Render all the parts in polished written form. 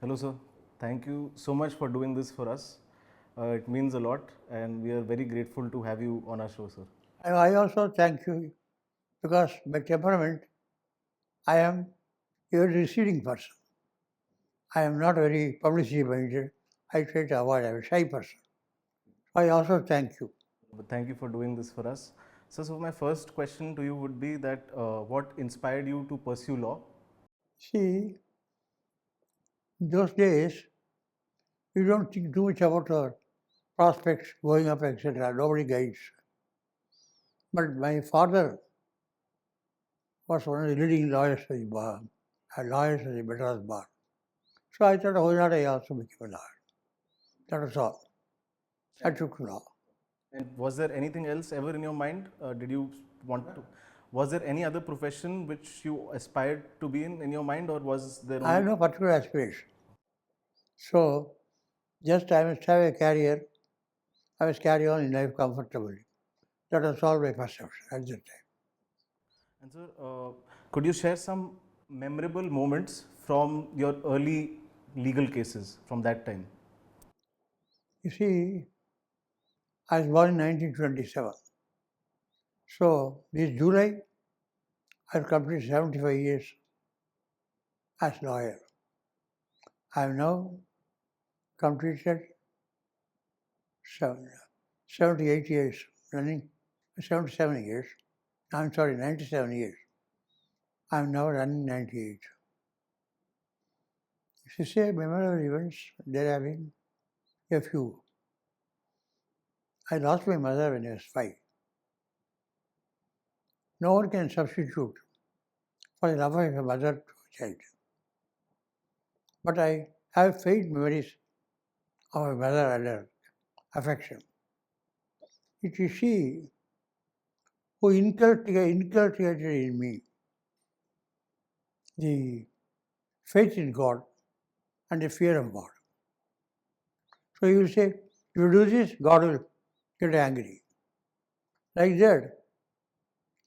Hello, sir. Thank you so much for doing this for us. It means a lot, and we are very grateful to have you on our show, sir. And I also thank you because by temperament, I am a very receding person. I am not very publicity minded. I try to avoid. I am a shy person. I also thank you. But thank you for doing this for us. So my first question to you would be that what inspired you to pursue law? See, in those days, you don't think too much about our prospects going up, etc. Nobody guides. But my father was one of the leading lawyers of the bar, lawyers of the Madras bar. So I thought, why not I also become a lawyer? That was all. I took law. And was there anything else ever in your mind? Did you want to? Was there any other profession which you aspired to be in your mind, or was there I have only? no particular aspiration. So, just I must have a career. I must carry on in life comfortably. That was all my perception at that time. And sir, could you share some memorable moments from your early legal cases from that time? You see, I was born in 1927. So, this July, I have completed 75 years as lawyer. I have now completed 78 years, running 77 years. I'm sorry, 97 years. I'm now running 98. If you say memorable events, there have been a few. I lost my mother when I was 5. No one can substitute for the love of a mother to a child. But I have faint memories of a mother and her affection. It is she who inculcated in me the faith in God and the fear of God. So you will say, if you do this, God will get angry. Like that,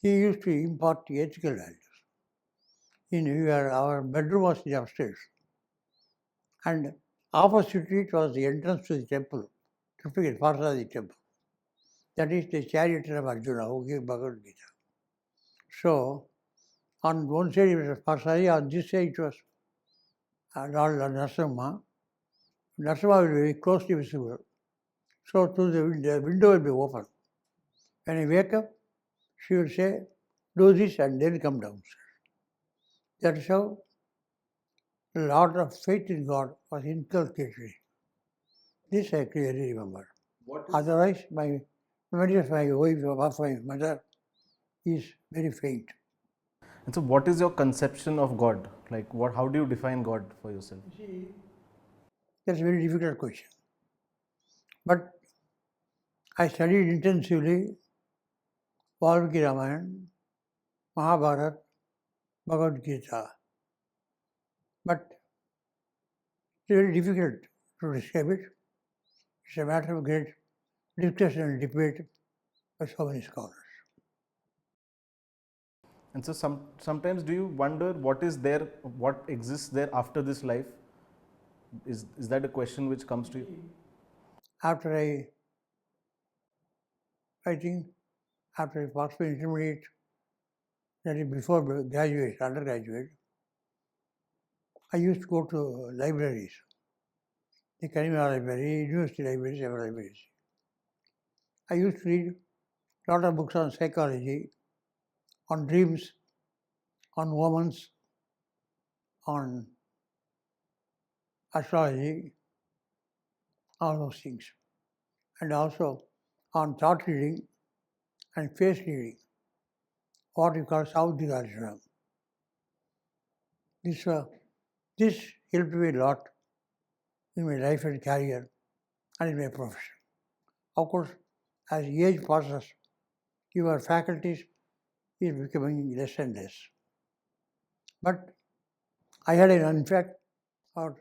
he used to impart the ethical values. Our bedroom was upstairs, and opposite it was the entrance to the temple, to forget Parasaran temple. That is the charioteer of Arjuna who gave Bhagavad Gita. So, on one side it was Parasaran, on this side it was Lord Narasimha. Narasimha will be very closely visible. So, the window will be open. When I wake up, she will say, do this and then come downstairs. That is how a lot of faith in God was inculcated. This I clearly remember. Otherwise, my memory of my wife, of my mother, is very faint. And so, what is your conception of God? Like, what? How do you define God for yourself? That's a very difficult question. But I studied intensively Valmiki Ramayana, Mahabharata, Bhagavad Gita. But it's very difficult to describe it. It's a matter of great discussion and debate by so many scholars. And so, sometimes do you wonder what is there, what exists there after this life? Is that a question which comes to you? After I think, after I passed my intermediate, that is before graduate, undergraduate, I used to go to libraries, the Karimia Library, University Libraries, several libraries. I used to read a lot of books on psychology, on dreams, on omens, on astrology, all those things. And also on thought reading and face reading, what we call Saudhikarjuna. This helped me a lot in my life and career and in my profession. Of course, as age passes, your faculties is becoming less and less. But I had, in fact, about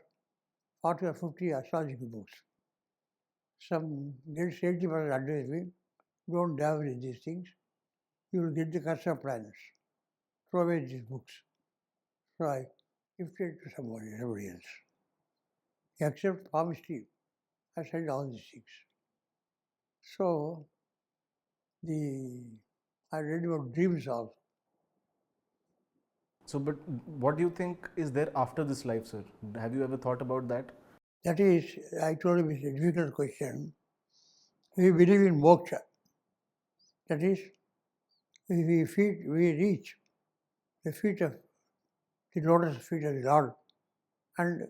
40 or 50 astrological books. Some great scientific advised me, don't dabble in these things. You will get the curse of planets. Throw away these books. So I gifted to somebody else. Except palmistry, I studied all these things. So, I read about dreams also. So, but what do you think is there after this life, sir? Have you ever thought about that? That is, I told you, it's a difficult question. We believe in moksha. That is, we reach the feet of the lotus feet of the Lord and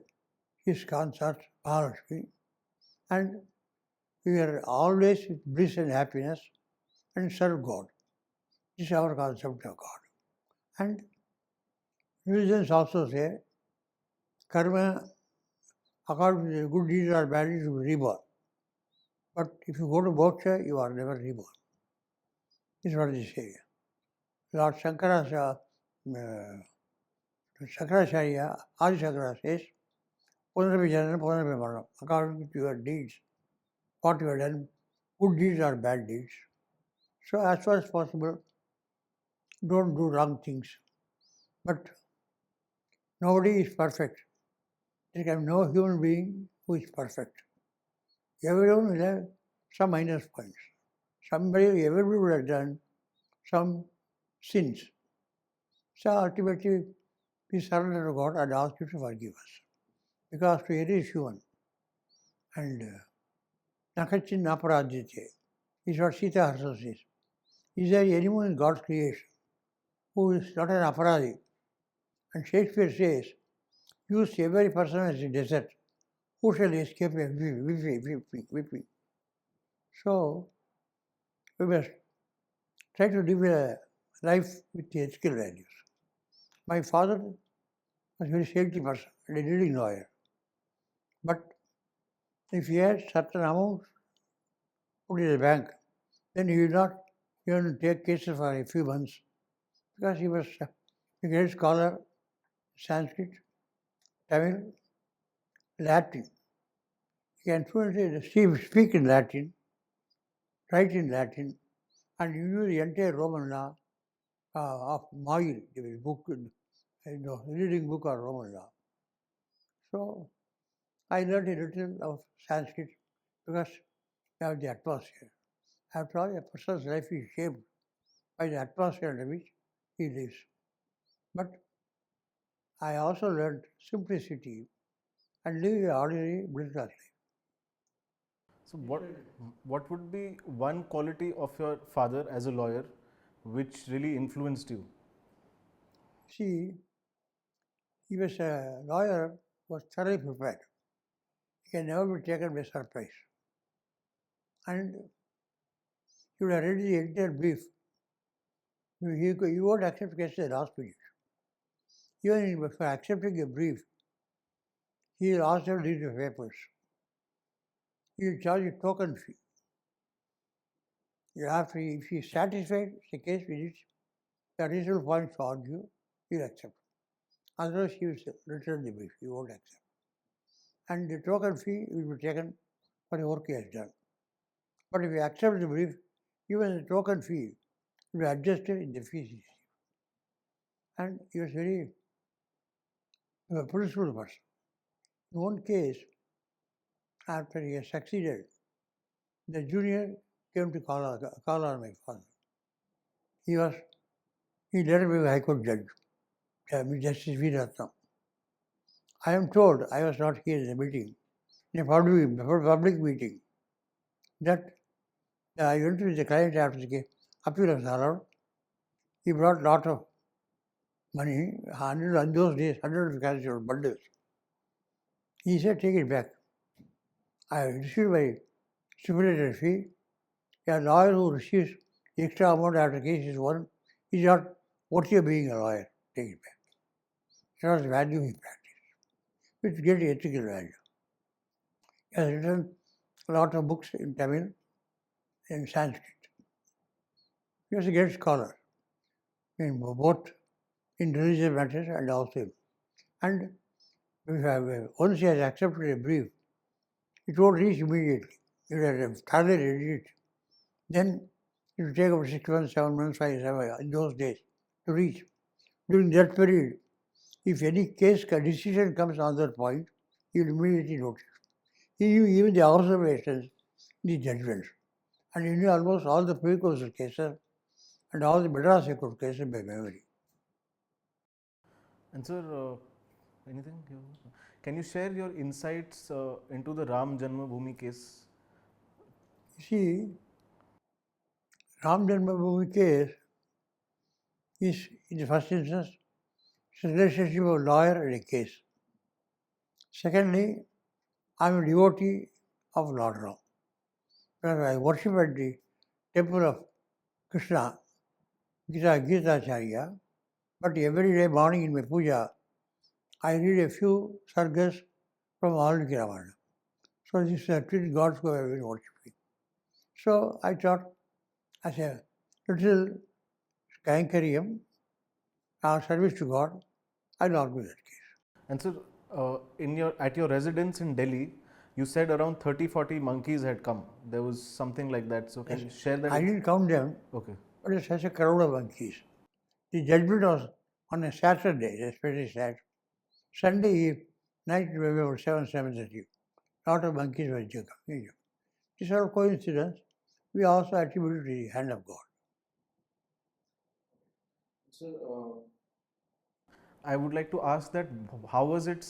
his consort, Mahalakshmi, and we are always with bliss and happiness and serve God. This is our concept of God. And religions also say karma, according to the good deeds or bad deeds, you will be reborn. But if you go to moksha, you are never reborn. This is what they say. Lord Shankaracharya, Adi Shankara says, Punarapi Janana, Punarapi Marana, according to your deeds, what you have done, good deeds or bad deeds. So as far as possible, don't do wrong things. But nobody is perfect. There can be no human being who is perfect. Everyone will have some minus points. Everybody would have done some sins. So ultimately, we surrender to God and ask you to forgive us. Because we are human. And Nakachin Naparadhyate is what Sita herself says. Is there anyone in God's creation who is not an aparadi? And Shakespeare says, use every person as a desert. Who shall escape a whipping? So, we must try to live a life with the ethical values. My father was a very saintly person and a leading lawyer. But if he had certain amount put in the bank, then he would not even take cases for a few months because he was a great scholar, Sanskrit, Tamil, Latin. He can fluently speak in Latin, write in Latin, and he knew the entire Roman law of Mail, the book, reading book of Roman law. So I learned a little of Sanskrit because of the atmosphere. After all, a person's life is shaped by the atmosphere under which he lives. But I also learned simplicity and live an ordinary middle class life. So, what would be one quality of your father as a lawyer which really influenced you? See, he was a lawyer who was thoroughly prepared. He can never be taken by surprise. And he would have read the entire brief. He won't accept cases at the last minute. Even for accepting a brief, he will ask them to read the papers. He will charge a token fee. If he is satisfied with the case with which the reasonable points to argue, he will accept. Otherwise, he will return the brief. He won't accept. And the token fee will be taken for the work he has done. But if he accepts the brief, even the token fee will be adjusted in the fees he received. And he was a principled person. In one case, after he has succeeded, the junior came to call on my father. He later became a High Court judge, Justice V. Ratnam. I am told, I was not here in the meeting, in a public meeting, that I went to the client after the appeal was allowed. He brought a lot of money, in those days, hundreds of cases bundles. He said, take it back. I received my stipulated fee. A lawyer who receives extra amount after case is won is not worthy of being a lawyer. Take it back. It was the value he practiced, which get ethical value. He has written a lot of books in Tamil and Sanskrit. He was a great scholar in both in religious matters and also. And once he has accepted a brief, it won't reach immediately. You have thoroughly read it. Then it will take about 6 months, 7 months, 5, 7, in those days to reach. During that period, if any case decision comes on that point, he will immediately notice. He knew even the observations, the judgments, and he knew almost all the pre-course cases and all the Madras High Court cases by memory. And sir, anything? Can you share your insights into the Ram Janmabhoomi case? You see, Ram Janmabhoomi case is, in the first instance, it's a relationship of a lawyer and a case. Secondly, I'm a devotee of Lord Ram. Because I worship at the temple of Krishna, Gita Acharya, but every day morning in my puja, I read a few sargas from Alniki Ramayana. So this is three gods who I have been worshipping. So I thought, as a little Kainkariam, our service to God, I'll argue that case. And sir, at your residence in Delhi, you said around 30-40 monkeys had come. There was something like that. So can you share that? I didn't count them, Okay. but it's such a crowd of monkeys. The judgment was on a Saturday, especially Saturday. Sunday night, maybe about 7:30. A lot of monkeys were coming. This sort of coincidence, we also attribute to the hand of God. Sir, I would like to ask that how was it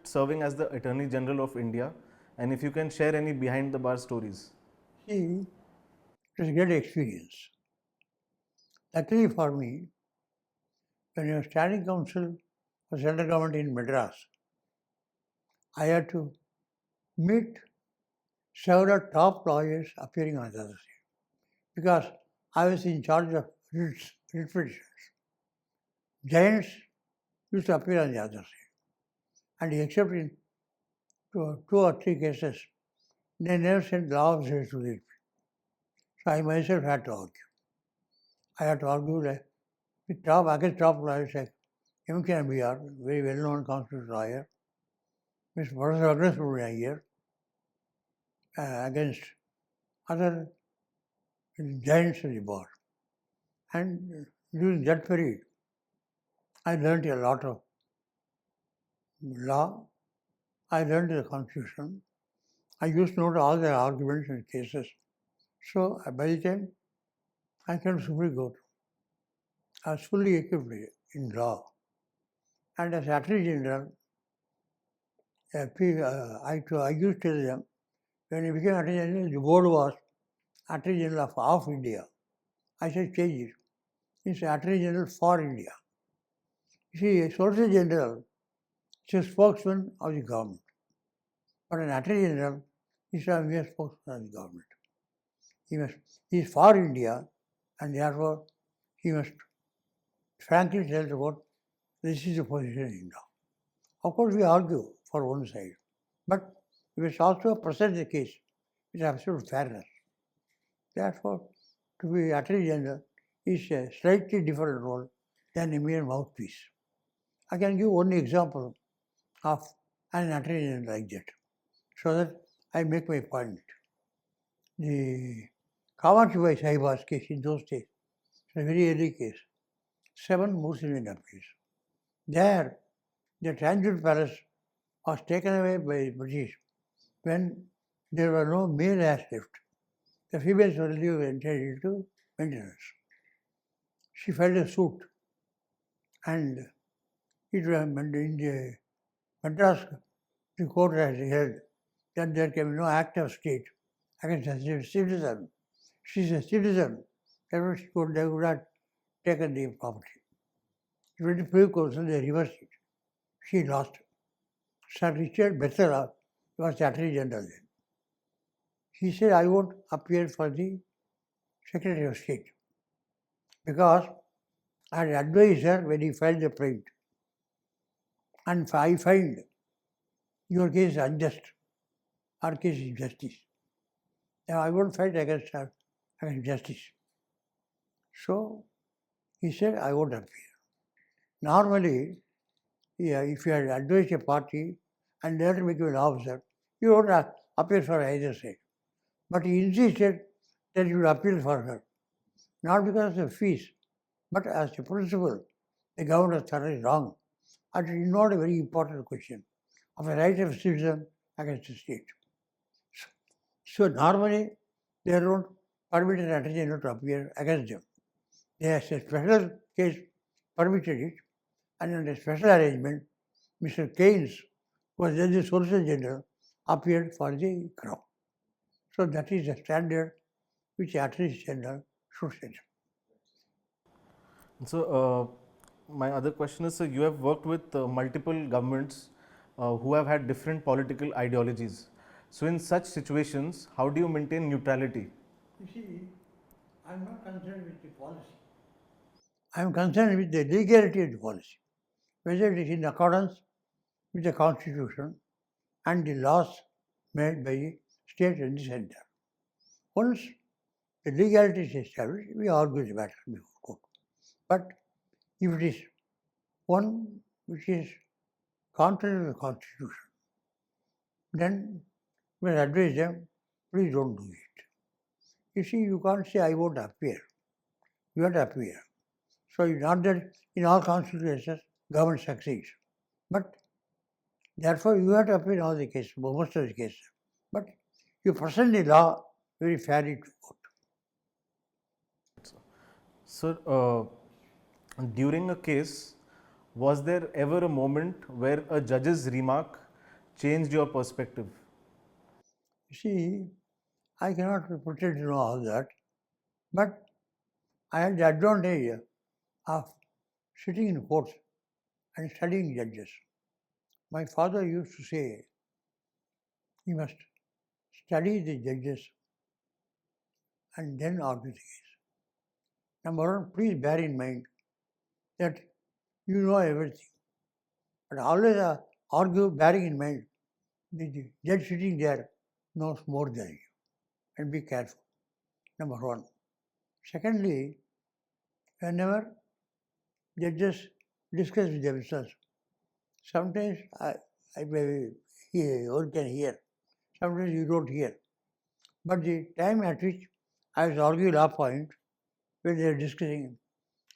serving as the Attorney General of India, and if you can share any behind the bar stories. See, it was a great experience. Luckily for me, when I was standing counsel for central government in Madras, I had to meet several top lawyers appearing on the other side because I was in charge of writ petitions. Giants used to appear on the other side, and except in two or three cases, they never sent law officers to it. So I myself had to argue. I had to argue against top lawyers like M.K. Ambiyar, very well-known constitutional lawyer, Mr. Professor Agnes here, against other giants of the bar. And during that period, I learned a lot of law. I learned the Constitution. I used to know all the arguments and cases. So by the time I came to Supreme Court, I was fully equipped in law. And as Attorney General, I used to tell them, when I became Attorney General, the board was Attorney General of India. I said, change it. It's Attorney General for India. You see, a Solicitor General is a spokesman of the government. But an Attorney General is a mere spokesman of the government. He is for India, and therefore he must frankly tell the court, this is the position in India. Of course, we argue for one side, but we must also present the case with absolute fairness. Therefore, to be Attorney General is a slightly different role than a mere mouthpiece. I can give one example of an Attorney General like that, so that I make my point. The Kamakshi Sahiba's case in those days, it's a very early case, 7 Muslim appeals. There, the Tanjore Palace was taken away by British when there were no male heirs left. The females were entitled to maintenance. She filed a suit, and it was in the Madras, the court has held that there can be no act of state against a citizen. She is a citizen, therefore they would not taken the property. It went to Supreme Court, they reversed it. She lost. Sir Richard Bethera was the Attorney General then. He said, I won't appear for the Secretary of State because I had advised her when he filed the plaint. And I find your case is unjust, our case is justice. Now I won't fight against her, against justice. So he said, I won't appear. Normally, if you had advised a party and later became an officer, you won't appear for either side. But he insisted that you would appeal for her, not because of fees, but as a principle. The government was thoroughly wrong. And it is not a very important question. of a right of citizen against the state. So normally they don't permit an attorney general to appear against them. There is a special case permitted it, and under a special arrangement, Mr. Keynes, who was then the Solicitor General, appeared for the Crown. So that is the standard which the Attorney General should set. So, my other question is, you have worked with multiple governments who have had different political ideologies. So, in such situations, how do you maintain neutrality? You see, I am not concerned with the policy. I am concerned with the legality of the policy, whether it is in accordance with the Constitution and the laws made by the state and the center. Once the legality is established, we argue the matter before court. But if it is one which is contrary to the Constitution, then we advise them, please don't do it. You see, you can't say, I won't appear. You have to appear. So it's not that in all constitutions government succeeds. But therefore you have to appear in all the cases, most of the cases. But you present the law very fairly to court. So, during a case, was there ever a moment where a judge's remark changed your perspective? You see, I cannot pretend to know all that, but I had the advantage of sitting in courts and studying judges. My father used to say, you must study the judges and then argue the case. Number one, please bear in mind that you know everything. But always argue bearing in mind the judge sitting there knows more than you. And be careful. Number one. Secondly, whenever judges discuss with themselves, sometimes I may hear, you can hear, sometimes you don't hear. But the time at which I was arguing law point, when they are discussing,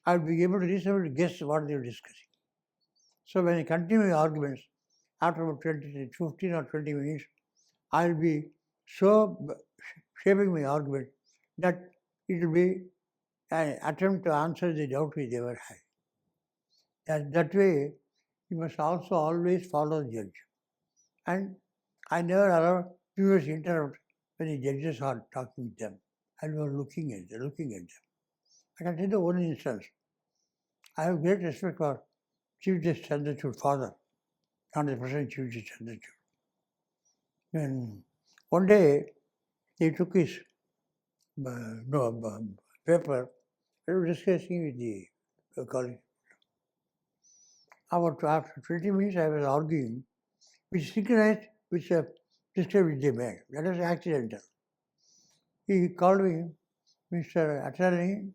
I will be able to reasonably guess what they are discussing. So when I continue arguments, after about 15 or 20 minutes, I will be so shaping my argument that it will be an attempt to answer the doubt which they were having. That way, you must also always follow the judge. And I never allow viewers to interrupt when the judges are talking with them. I was looking at them. I can tell you one instance. I have great respect for Chief Justice Chandrachud's father, not the present Chief Justice Chandrachud. When one day he took his paper and was discussing with the colleague. After 20 minutes, I was arguing, which synchronized with a discussion which they made. That was accidental. He called me, Mr. Attorney,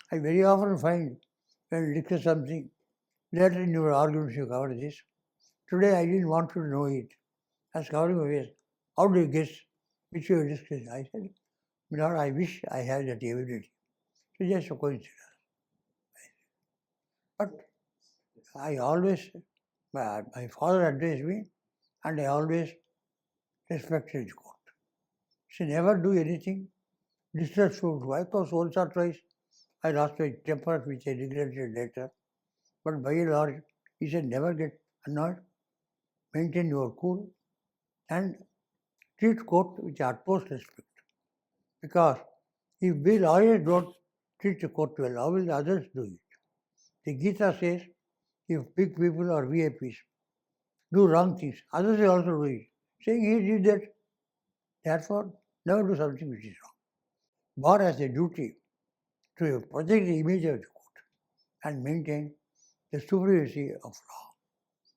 I very often find when you discuss something, later in your arguments you cover this. Today I didn't want to know it. I was covering my face. How do you guess which you are discussing? I said, Lord, I wish I had that ability. It's just a coincidence. But I always, my father advised me, and I always respected the court. She never do anything disrespectful. I thought once or twice I lost my temper, which I regretted later. But by and large, he said, never get annoyed, maintain your cool, and treat court with utmost respect. Because if we lawyers don't treat the court well, how will the others do it? The Gita says, if big people or VIPs do wrong things, others will also do it. Saying he did that, therefore, never do something which is wrong. Bar has a duty to protect the image of the court and maintain the supremacy of law.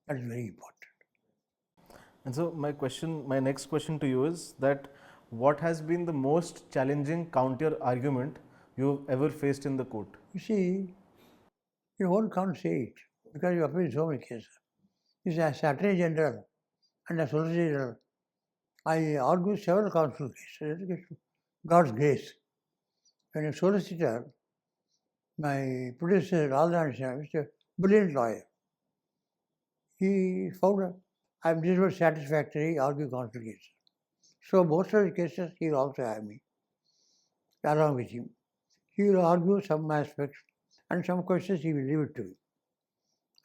That is very important. And so my next question to you is that what has been the most challenging counter argument you've ever faced in the court? You see, one can't say it because you appear in so many cases. This is as Attorney General and as Solicitor General, I argued several counsel cases. God's grace. When a solicitor, my predecessor, Aldan, was a brilliant lawyer. He found This was satisfactory, argue constitutional cases. So most of the cases he will also have me along with him. He will argue some aspects and some questions he will leave it to me.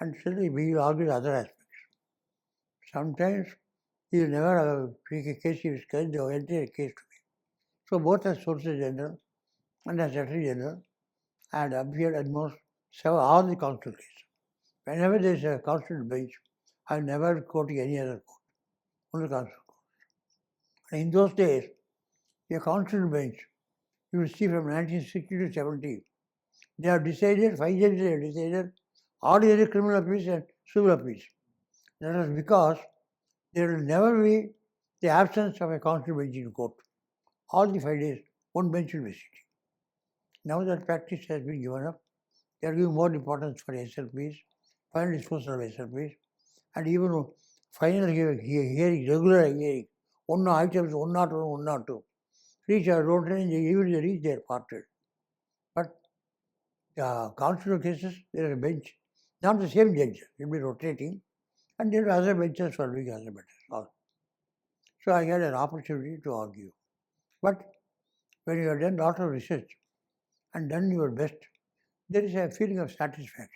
And still we will argue the other aspects. Sometimes he will never take a case, he will send the entire case to me. So both as Solicitor General and as Secretary General, I had appeared at most all the constitutional cases. Whenever there is a constitutional bench, I never go to any other court, only constitutional court. And in those days, a constitutional bench, you will see from 1960 to 70, they have decided, 5 judges have decided, ordinary criminal appeals and civil appeals. That is because there will never be the absence of a constitutional bench in court. All the 5 days, one bench will be sitting. Now that practice has been given up, they are giving more importance for SLPs, final disposal of SLPs, and even final hearing, regular hearing, one items, 101, 102. Reach our road range, even they reach their parted. But constitutional cases, there is a bench, not the same judge, it will be rotating, and there are other benches for doing other matters. So I had an opportunity to argue. But when you have done a lot of research and done your best, there is a feeling of satisfaction.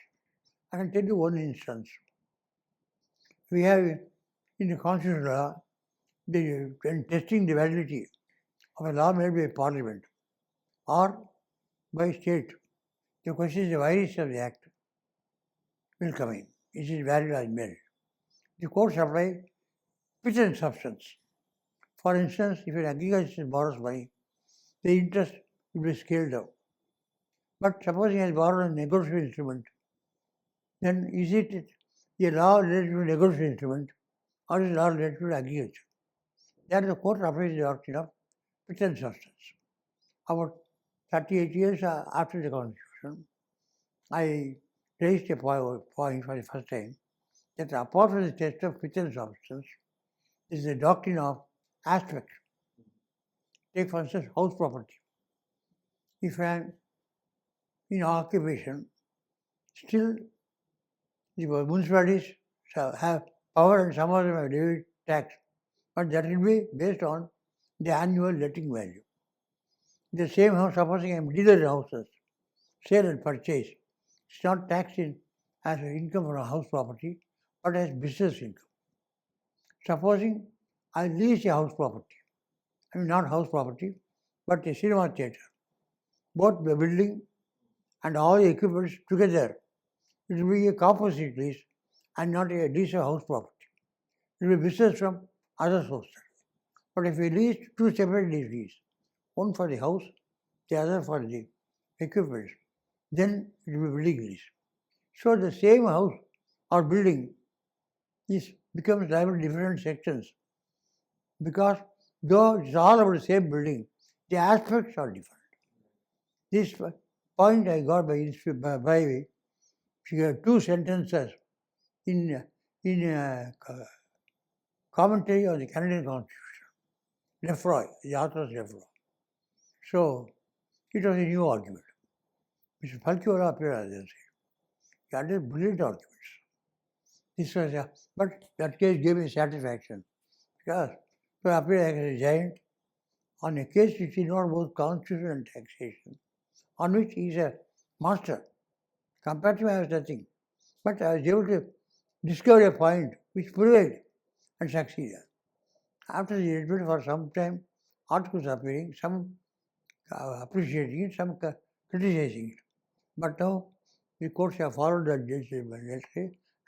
I can tell you one instance. We have in the constitutional law, when testing the validity of a law made by Parliament or by state, the question is the violation of the Act will come in. Is it valid or invalid? The courts apply pitch and substance. For instance, if an agriculture borrows money, the interest will be scaled down. But suppose he has borrowed a negotiable instrument, then is it a law related to a negotiable instrument or is it law related to agriculture? That the court applies the doctrine of pitch and substance. About 38 years after the Constitution, I raised a point for the first time that apart from the test of pitch and substance, is the doctrine of aspect. Take for instance house property. If I am in occupation, still the municipalities have power and some of them have levied tax, but that will be based on the annual letting value. The same house, supposing I am dealer in houses, sale and purchase, it's not taxed in as income from a house property, but as business income. Supposing I lease a house property, I mean not house property, but a cinema theatre, both the building and all the equipments together, it will be a composite lease and not a lease of house property. It will be business from other sources. But if we lease two separate leases, one for the house, the other for the equipment, then it will be building lease. So the same house or building becomes liable to different sections because though it's all about the same building, the aspects are different. This point I got by two sentences in commentary on the Canadian Constitution. Lefroy, the author is Lefroy. So it was a new argument. Mr. Falchura appeared as he had brilliant arguments. This was but that case gave me satisfaction because to appear as a giant on a case which is not both constitution and taxation, on which he is a master. Compared to me, I was nothing. But I was able to discover a point which prevailed and succeeded. After the judgment, for some time, articles appearing, some appreciating it, some criticizing it. But now the courts have followed that judgment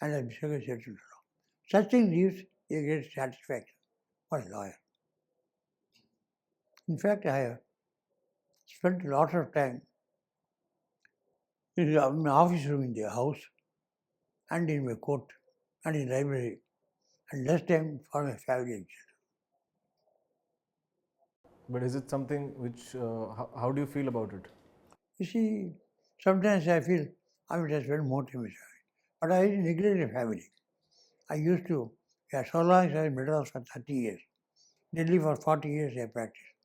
and have settled the law. Such thing gives a great satisfaction for a lawyer. In fact, I have spent a lot of time in my office room in the house and in my court and in library and less time for my family and children. But is it something which, how do you feel about it? You see, sometimes I feel I would have spent more time with family. But I didn't neglect the family. I used to, so long as I was in Madras for 30 years. Delhi for 40 years I practiced.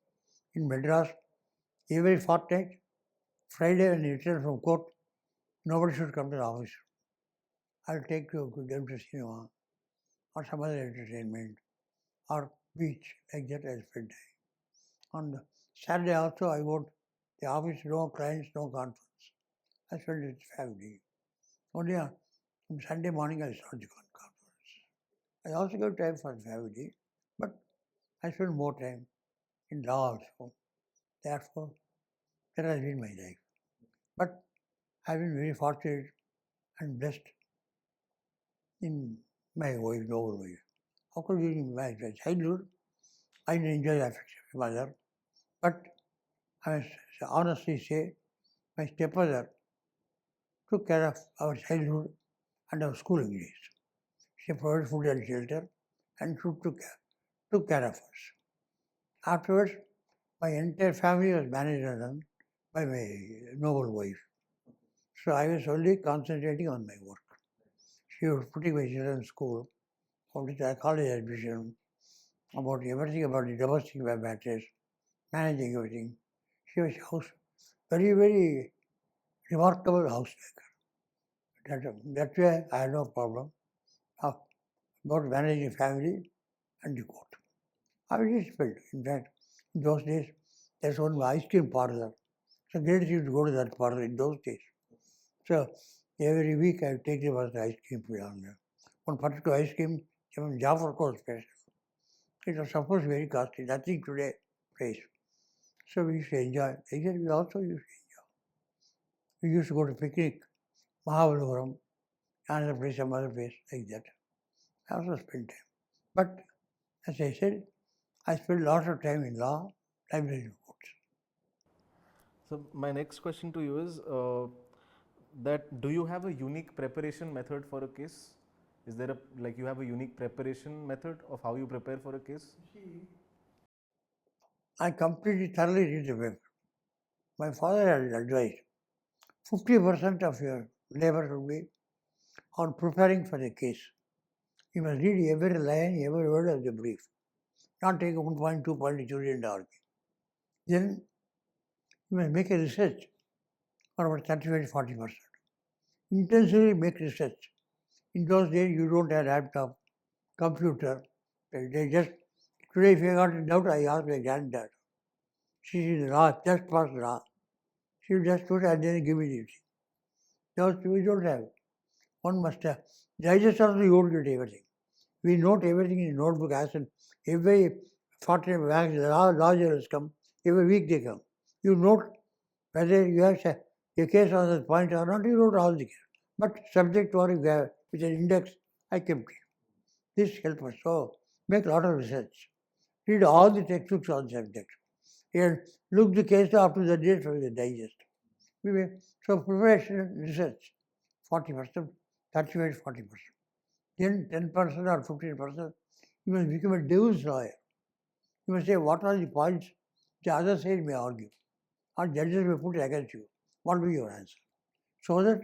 In Madras, every fortnight, Friday when I returned from court, nobody should come to the office. I'll take you them to cinema or some other entertainment or beach, like that I spend time. On Saturday also I go to the office, no clients, no conference. I spend it with family. Only on Sunday morning I start the conference. I also give time for family, but I spend more time in law also. Therefore, that has been my life. But I've been very fortunate and blessed in my wife, noble wife. Of course, during my childhood, I didn't enjoy the affection of my mother, but I must honestly say my stepmother took care of our childhood and our schooling days. She provided food and shelter and took care of us. Afterwards, my entire family was managed and run by my noble wife. So I was only concentrating on my work. She was putting my children in school, completed college admission, about everything about the domestic matters, managing everything. She was very, very remarkable housemaker. That way I had no problem about managing family and the court. I was just felt, in fact, in those days, there's one ice cream parlor. It's a great thing to go to that parlor in those days. So every week I would take them as the ice cream down there. One particular ice cream, even Jaffa was special. It was supposed to be very costly, nothing today price. So we used to enjoy. Again, we also used to enjoy. We used to go to picnic, Mahabalipuram, another place, some other place, like that. I also spent time. But as I said, I spent lots of time in law, library and courts. So my next question to you is that do you have a unique preparation method for a case? Is there a like you have a unique preparation method of how you prepare for a case? I completely thoroughly read the paper. My father had advised 50% of your labor should be on preparing for the case. You must read every line, every word of the brief. Not take 1 point, 2 point, jury and argue. Then you must make a research for about 35 40%. Intensively make research. In those days, you don't have laptop, computer. They just, today if I got a doubt, I ask my granddad. She is law, just passed law. She will just put and then give me the thing. Those we don't have. One must have. Digest also you won't get everything. We note everything in notebook as in every 40 bags, law journals come, every week they come. You note whether you have a case on that point or not, you note all the case. But subject what you have with an index, I kept it. This helps us. So make a lot of research. Read all the textbooks on the subject. And look the case after the date for the digest. So preparation, research, 40%, 35, 40%. Then 10% or 15%, you must become a devil's lawyer. You must say what are the points the other side may argue, or judges may put against you. What will be your answer? So that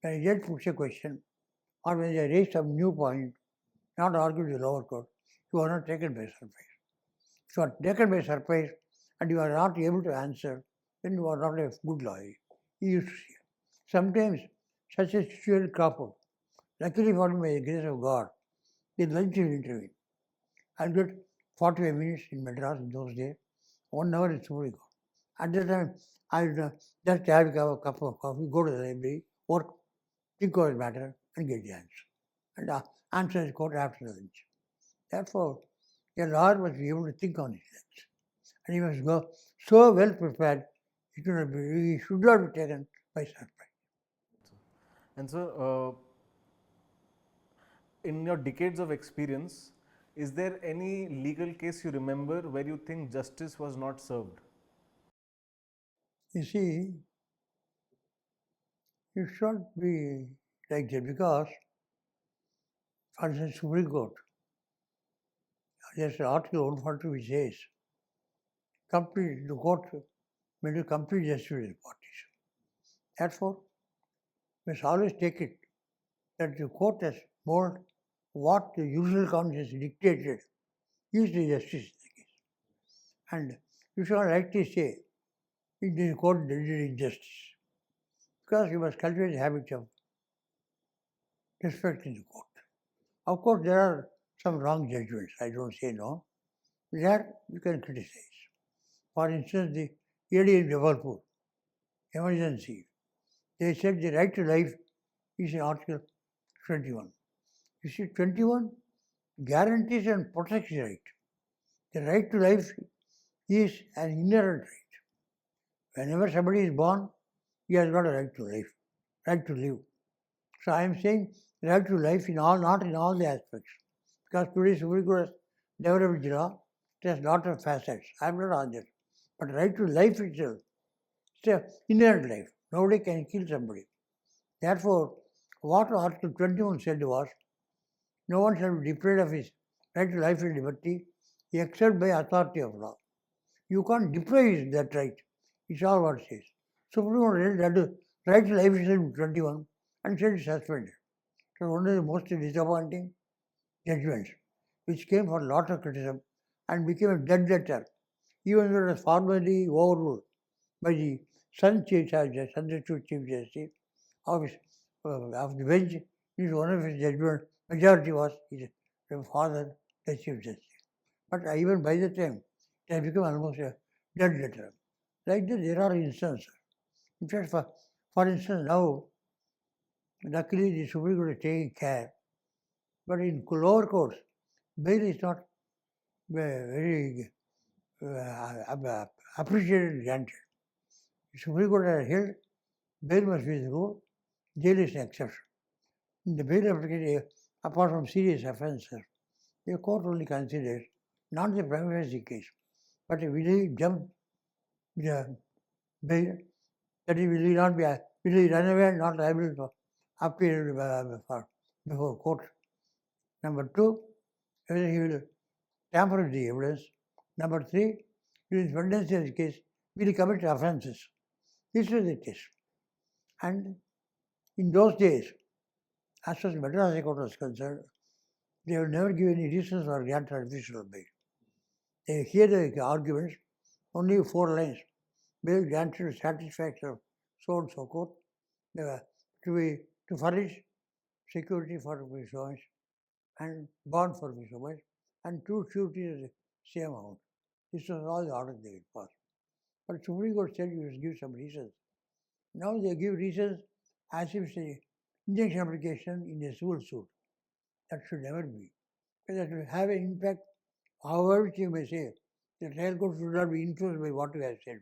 when a judge puts a question, or when they raise some new point, not argued in the lower court, you are not taken by surprise. If you are taken by surprise and you are not able to answer, then you are not a good lawyer. You used to see. Sometimes such a situation crop up. Luckily for me, by the grace of God, the lunch will intervene. I'll get 45 minutes in Madras in those days, 1 hour in Supreme Court. At that time, I'll just have a cup of coffee, go to the library, work, think over the matter, and get the answer. And answer the court after the lunch. Therefore, a lawyer must be able to think on his legs. And he must go so well prepared, he should not be taken by surprise. And so, in your decades of experience, is there any legal case you remember where you think justice was not served? You see, it should be like that because, for instance, Supreme Court, there's an article 140 which says, the court may do complete justice to the parties. Therefore, we must always take it that the court has more what the usual conscience dictated is the justice in the case. And you should not rightly say it is the court did injustice. Because you must cultivate the habit of respecting the court. Of course, there are some wrong judgments, I don't say no. That you can criticize. For instance, the AD in Jabalpur, emergency, they said the right to life is in Article 21. You see, 21 guarantees and protects the right. The right to life is an inherent right. Whenever somebody is born, he has got a right to life, right to live. So I am saying right to life in all, not in all the aspects. Because today Supreme Court has developed the law, it has lot of facets. I am not on that. But right to life itself, it's an inherent life. Nobody can kill somebody. Therefore, what Article 21 said was, no one shall be deprived of his right to life and liberty except by authority of law. You can't deprive that right. It's all what it says. Supreme Court held that right to life is in 21 and said it's suspended. So one of the most disappointing judgments, which came for a lot of criticism and became a dead letter, even though it was formally overruled by the son Chief Justice, substitute Chief Justice of the bench. One of his judgment majority was his father, the Chief Justice. But even by the time, it has become almost a dead letter. Like that, there are instances. In fact, for instance, now, luckily the Supreme Court is taking care, but in lower courts, bail is not very appreciated and granted. The Supreme Court has held bail must be the rule, jail is an exception. In the bail application, apart from serious offences, the court only considers not the prima facie case, but will he jump the bail, that he will not be, will he run away and not liable to appear before court. Number two, whether he will tamper with the evidence. Number three, during pendency of the case, will he commit offences. This was the test. And in those days, as far as Madras High Court was concerned, they would never give any reasons for grant artificial bail. They hear the arguments, only 4 lines. Bail granted to satisfaction of so and so court, to furnish security for so much and bond for so much, and 2 sureties of the same amount. This was all the order they would pass. But Supreme Court said you must give some reasons. Now they give reasons as if it's an injunction application in a civil suit. That should never be. Because that will have an impact, however you may say. The trial court should not be influenced by what you have said.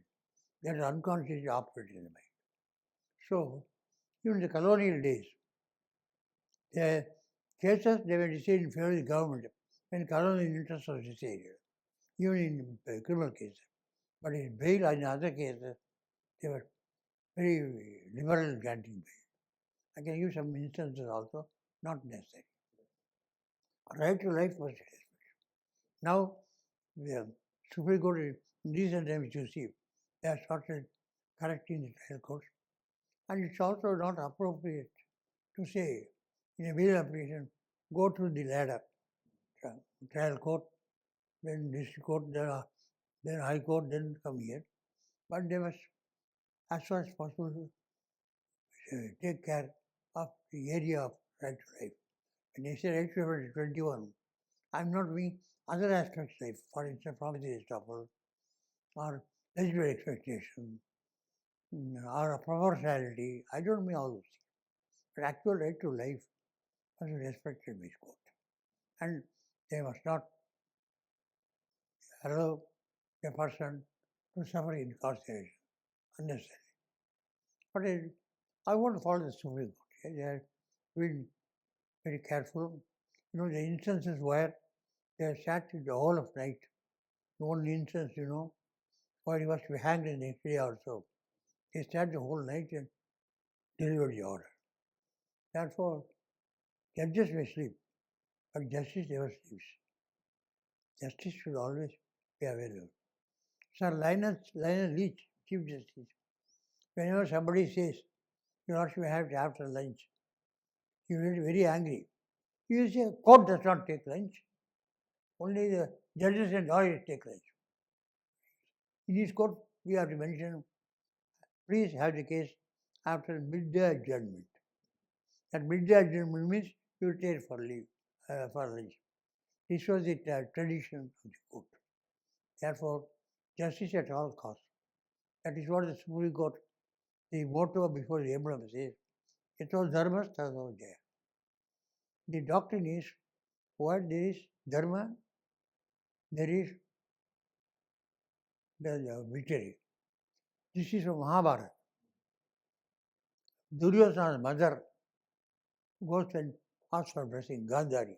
That is unconsciously operating in the mind. So, even in the colonial days, the cases they were decided in favor of the government when colonial interest was decided, even in criminal cases. But in bail and in other cases, they were very liberal in granting bail. I can give some instances also, not necessary. Right to life was respected. Now, the Supreme Court in recent times, you see, they have started correcting the trial courts. And it's also not appropriate to say in a bail application, go through the ladder, trial court, then district court, then high court, then come here. But they must, as far as possible, take care of the area of right to life. When they say right to life is 21, I'm not meaning other aspects of life, for instance, property estoppel, or legitimate expectation, or proportionality. I don't mean all those things. But actual right to life must be respected by the court. And they must not allow a person to suffer incarceration unnecessarily. But I want to follow the Supreme Court. They have been very careful. You know, the instances where they have sat the whole of night. The only instance, where he was to be hanged the next day or so. They sat the whole night and delivered the order. Therefore, judges may sleep, but justice never sleeps. Justice should always be available. Sir Lionel Leach, Chief Justice, whenever somebody says, you ought to have it after lunch, he will get very angry. He will say, court does not take lunch. Only the judges and lawyers take lunch. In his court, we have to mention, please have the case after midday adjournment. That midday adjournment means you will take for leave. for lunch. This was the tradition of the court. Therefore, justice at all costs. That is what the Supreme Court, the motto before the emblem says, Dharma Tato Jaya. The doctrine is, what there is Dharma, there is the victory. This is from Mahabharata. Duryodhana's mother goes and asks for blessing, Gandhari.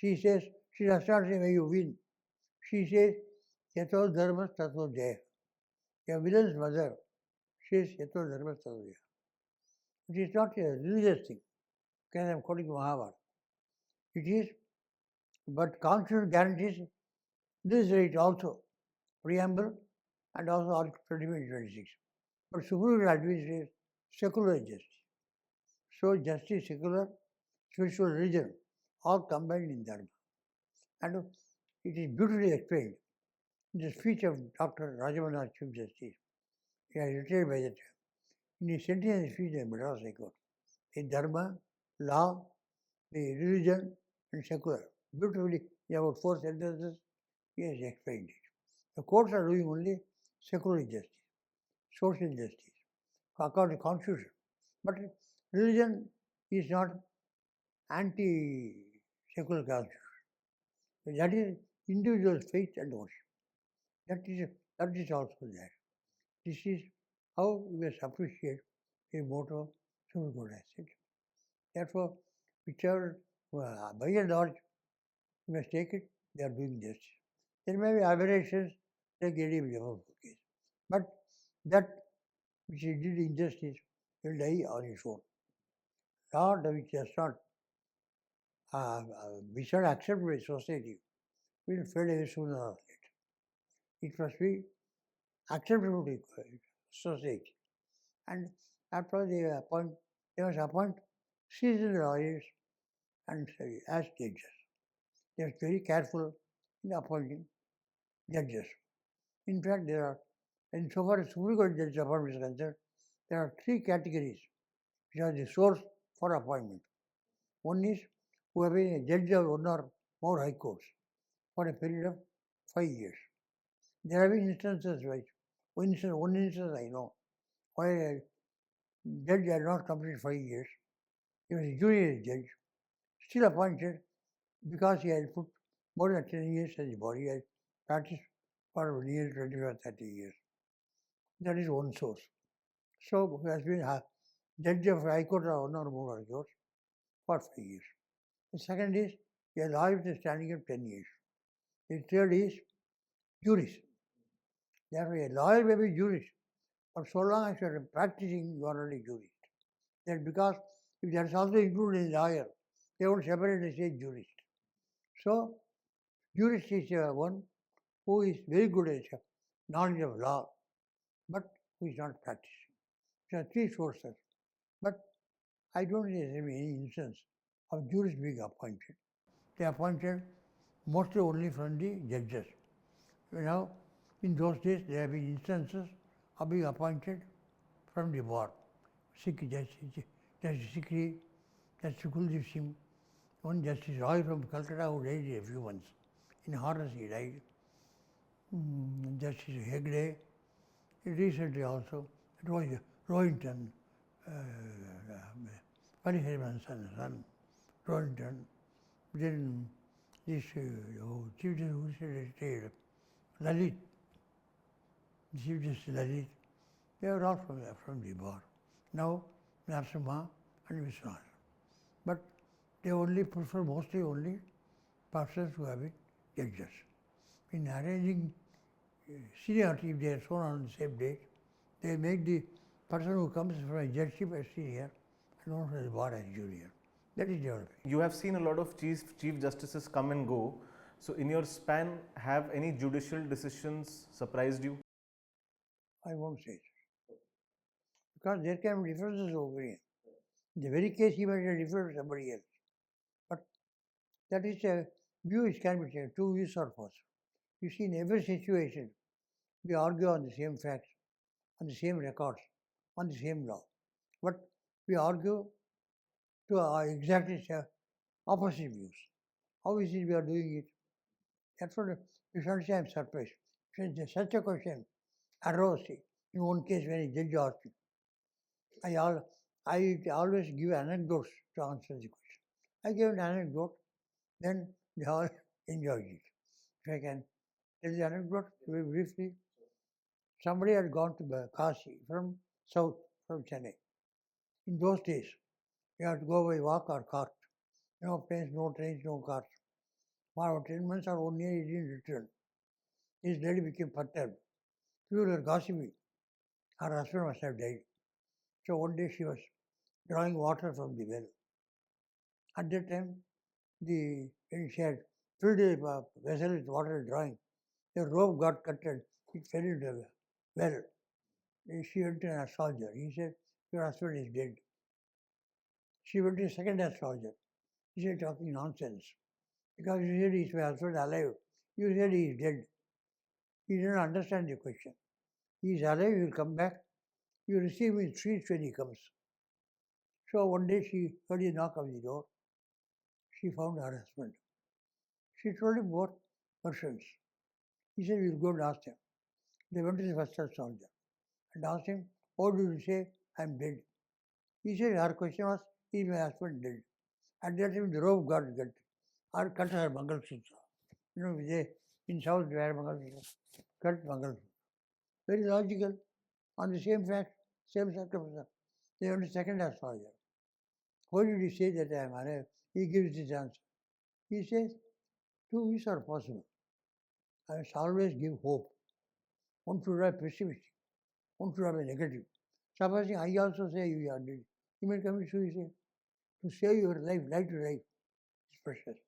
She says, she does not say, may you win. She says, Yato Dharma Tato Jaya. A villain's mother says, Yato Dharma Tato Jaya. It is not a religious thing, because I am quoting Mahabharata. It is, but Constitution guarantees this right also, preamble and also Article 26. But Supreme Court administers secular justice. So justice, secular, spiritual, religion, all combined in Dharma. And it is beautifully explained in the speech of Dr. Rajamanna, Chief Justice. He has retired by that time. In his centenary speech in Madras High Court, in Dharma, law, the religion, and secular. Beautifully, in about 4 sentences, he has explained it. The courts are doing only secular justice, social justice, according to Constitution. But religion is not anti-secular Constitution. That is individual faith and worship. That is also there. This is how we must appreciate the motto Supreme Court has said. Therefore, whichever, by and large, you must take it, they are doing justice. There may be aberrations like any case. But that which he did injustice will die on his own. Law which does not be not accepted by society will fade away sooner or later. It must be acceptable to society. And after all, they must appoint seasoned lawyers and as judges. They are very careful in appointing judges. In fact, there are, in so far as Supreme Court judge appointment is concerned, there are 3 categories which are the source for appointment. One is who have been a judge of 1 or more high courts for a period of 5 years. There have been instances like, one instance I know, where a judge had not completed 5 years. He was a junior judge, still appointed because he had put more than 10 years as a body, had practiced for nearly 25, 30 years. That is one source. So he has been a judge of High Court or 1 or more High Courts for 5 years. The second is a lawyer with a standing of 10 years. The third is jurist. Therefore, a lawyer may be jurist, but so long as you are practicing, you are already jurist. That because if that is also included in lawyer, they won't separate and say jurist. So, jurist is one who is very good at knowledge of law, but who is not practicing. There are 3 sources. But I don't think there is any instance of jurists being appointed. They are appointed mostly only from the judges. Now, in those days, there have been instances of being appointed from the bar. Justice Sikri, Justice Kuldeep Singh, one Justice Roy from Calcutta who died in a few months. In harness he died. Justice Hegde, recently also, it was Rohinton, Parihariman's son, Rohinton. Then this Chief Justice retired, Lalit, Chief Justice Lalit, they were all from the bar. Now, Narasimha and Vishwanath. But they only prefer mostly only persons who have been judges. In arranging seniority, if they are shown on the same date, they make the person who comes from a judgeship as senior and one from the bar as junior. That is developing. You have seen a lot of chief justices come and go. So, in your span, have any judicial decisions surprised you? I won't say it. Because there can be differences of opinion. In the very case, he might have differed from somebody else. But that is a view which can be taken. 2 views are possible. You see, in every situation, we argue on the same facts, on the same records, on the same law. But we argue to exactly opposite views. How is it we are doing it? That's what you should say, I'm surprised. Such a question arose in one case when a judge asked me. I always give anecdotes to answer the question. I gave an anecdote, then they all enjoyed it. If I can tell the anecdote very briefly, somebody had gone to Kashi from south, from Chennai. In those days, you had to go by walk or cart. No planes, no trains, no cars. For 10 months or 1 year, he didn't return. His lady became perturbed. People were gossiping. Her husband must have died. So one day she was drawing water from the well. At that time, when she had filled the vessel with water drawing, the rope got cut and it fell into the well. She went to an astrologer. He said, your husband is dead. She went to a second astrologer. He said, talking nonsense. Because you said, is my husband alive? You said he is dead. He didn't understand the question. He is alive, he will come back. You receive his treats when he comes. So one day she heard a knock on the door. She found her husband. She told him both versions. He said, we'll go and ask him. They went to the first astrologer and asked him, how did you say I'm dead? He said, her question was, is my husband dead? At that time, the rope got cut her Mangalsutra. You know, in South, they wear Mangalsutra. Cut Mangalsutra. Very logical. On the same fact, same circumstance. They went to second astrologer. Why did he say that I am alive? He gives this answer. He says, two ways are possible. I must always give hope. One should have pessimistic. One should have a negative. Supposing I also say you are dead, you may commit suicide. To save your life, life to life, is precious.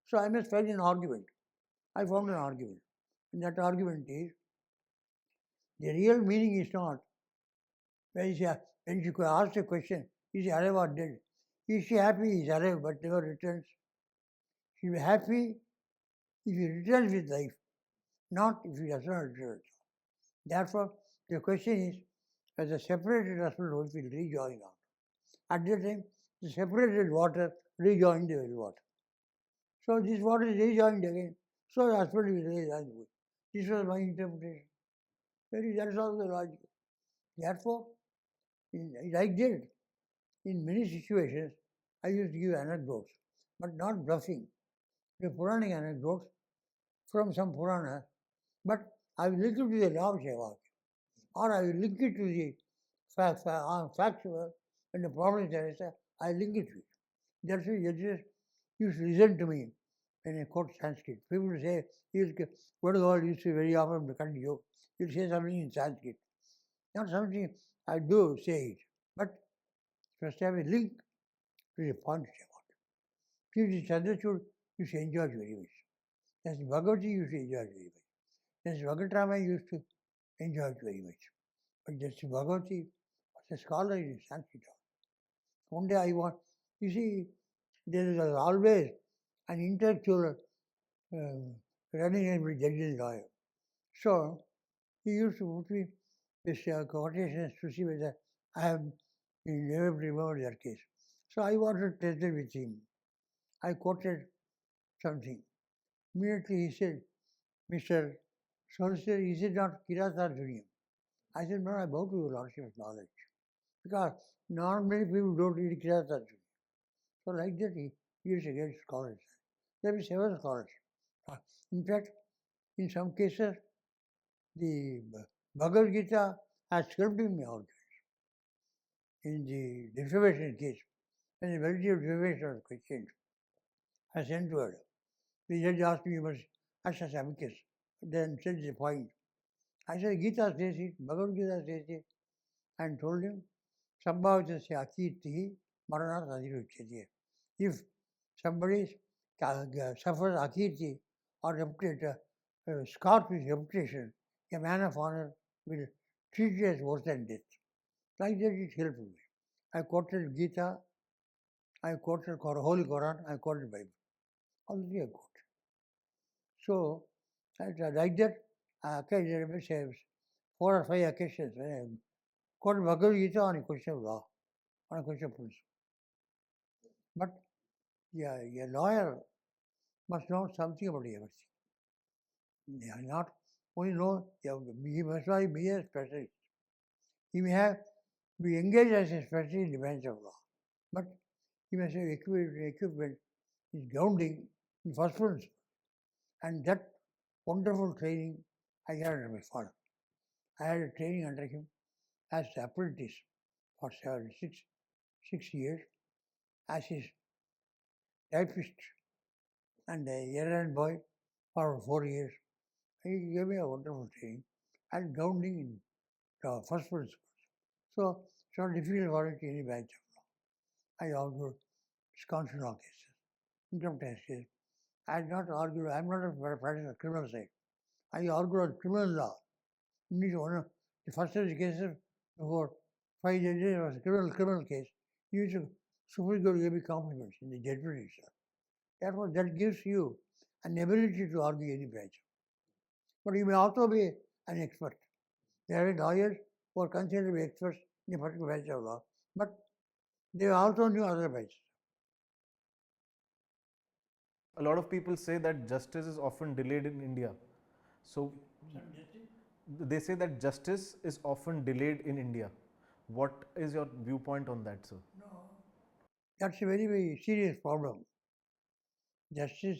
So I must find an argument. I found an argument. And that argument is, the real meaning is not, when she asked a question, is he alive or dead? Is she happy he is alive but never returns? She will be happy if he returns with life, not if he does not return. Therefore, the question is, as a separated husband wife will rejoin out. At that time, the separated water rejoined the well water. So this water is rejoined again. So the husband will rejoin the wife. This was my interpretation. That's all the logic. Therefore, like that, in many situations, I used to give anecdotes, but not bluffing. The Puranic anecdotes from some Purana, but I will link it to the law of Shevak, or I will link it to the factual, when the problem is there, I link it to it. That's why judges used to listen to me when I quote Sanskrit. People say, what God used to very often become joke. He'll say something in Sanskrit. Not something I do say it, but must have a link to the point about it. If it is understood, you should enjoy it very much. That's Bhagavad Gita, you should enjoy it very much. That's Bhagavad Gita, used to enjoy it very much. But that's Bhagavad Gita, as a scholar in Sanskrit. One day I want, you see, there is always an intellectual running every judge and lawyer. So he used to put me this quotations to see whether I have never remembered that case. So I wanted to test it with him. I quoted something. Immediately he said, Mr. Solicitor, is it not Kiratarjuniam? I said, no, I bow to your Lordship's knowledge. Because not many people don't read Kiratarjuniam. So like that he used to get scholars. There were several scholars. In fact, in some cases, the Bhagavad Gita has helped me always. In the defamation case, when the validity of defamation was questioned, I sent to her. The judge asked me, you must ask us amicus, then said the point. I said, Gita says it, Bhagavad Gita says it, and told him, Sambhavatasya akirtihi maranat adiruchyate. If somebody suffers akirti or scarf with reputation, a man of honor will treat it as worse than death. Like that it helped me. I quoted Gita, I quoted Holy Quran, I quoted Bible. All three I quoted. So, like that, occasionally I have 4 or 5 occasions when I quoted Bhagavad Gita on a question of law, on a question of principle. But yeah, a lawyer must know something about everything. They are not only know, he must not be a specialist. He may have be engaged as a specialist in the branch of law, but he must have equipment, his grounding in first principle. And that wonderful training I had under my father. I had a training under him as the apprentice for 6 years, as his typist and a errand boy for 4 years. He gave me a wonderful training and grounding in first principles. So it's not difficult for it any branch of law. I argued constitutional cases, income tax cases. I had not argued, I'm not a practice of criminal side. I argued on criminal law. One of the first of the cases before 5 judges was a criminal case. You should Supreme Court gave me compliments in the judgment itself. Therefore, that gives you an ability to argue any branch. But you may also be an expert. There are lawyers who are considered to be experts in a particular branch of law, but they also knew other branches. A lot of people say that justice is often delayed in India. So they say that justice is often delayed in India. What is your viewpoint on that, sir? No. That's a very, very serious problem. Justice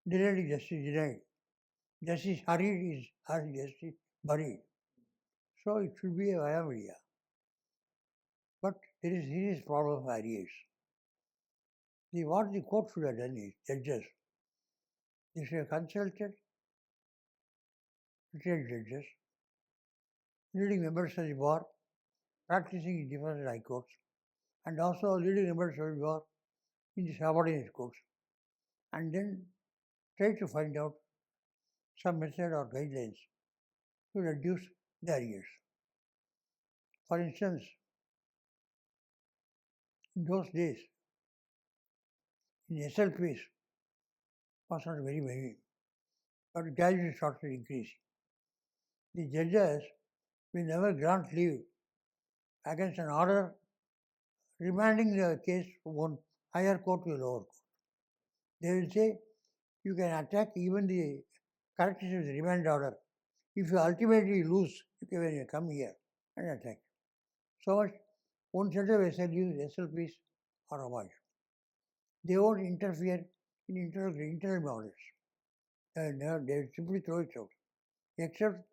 delayed, justice denied. Justice hurried is hurried, justice buried. So it should be a via media. But there is serious problem of areas. What the court should have done is, judges, they should have consulted retired judges, leading members of the bar, practicing in different high courts, and also leading members of the bar in the subordinate courts, and then try to find out some method or guidelines to reduce the arrears. For instance, in those days, in SLPs was not very many, but gradually started increasing. The judges will never grant leave against an order remanding the case from one higher court to a lower court. They will say you can attack even the correctness of the remand order. If you ultimately lose, you can come here and attack. So much one set of SLPs are avoided. They won't interfere in internal matters. They simply throw it out. Except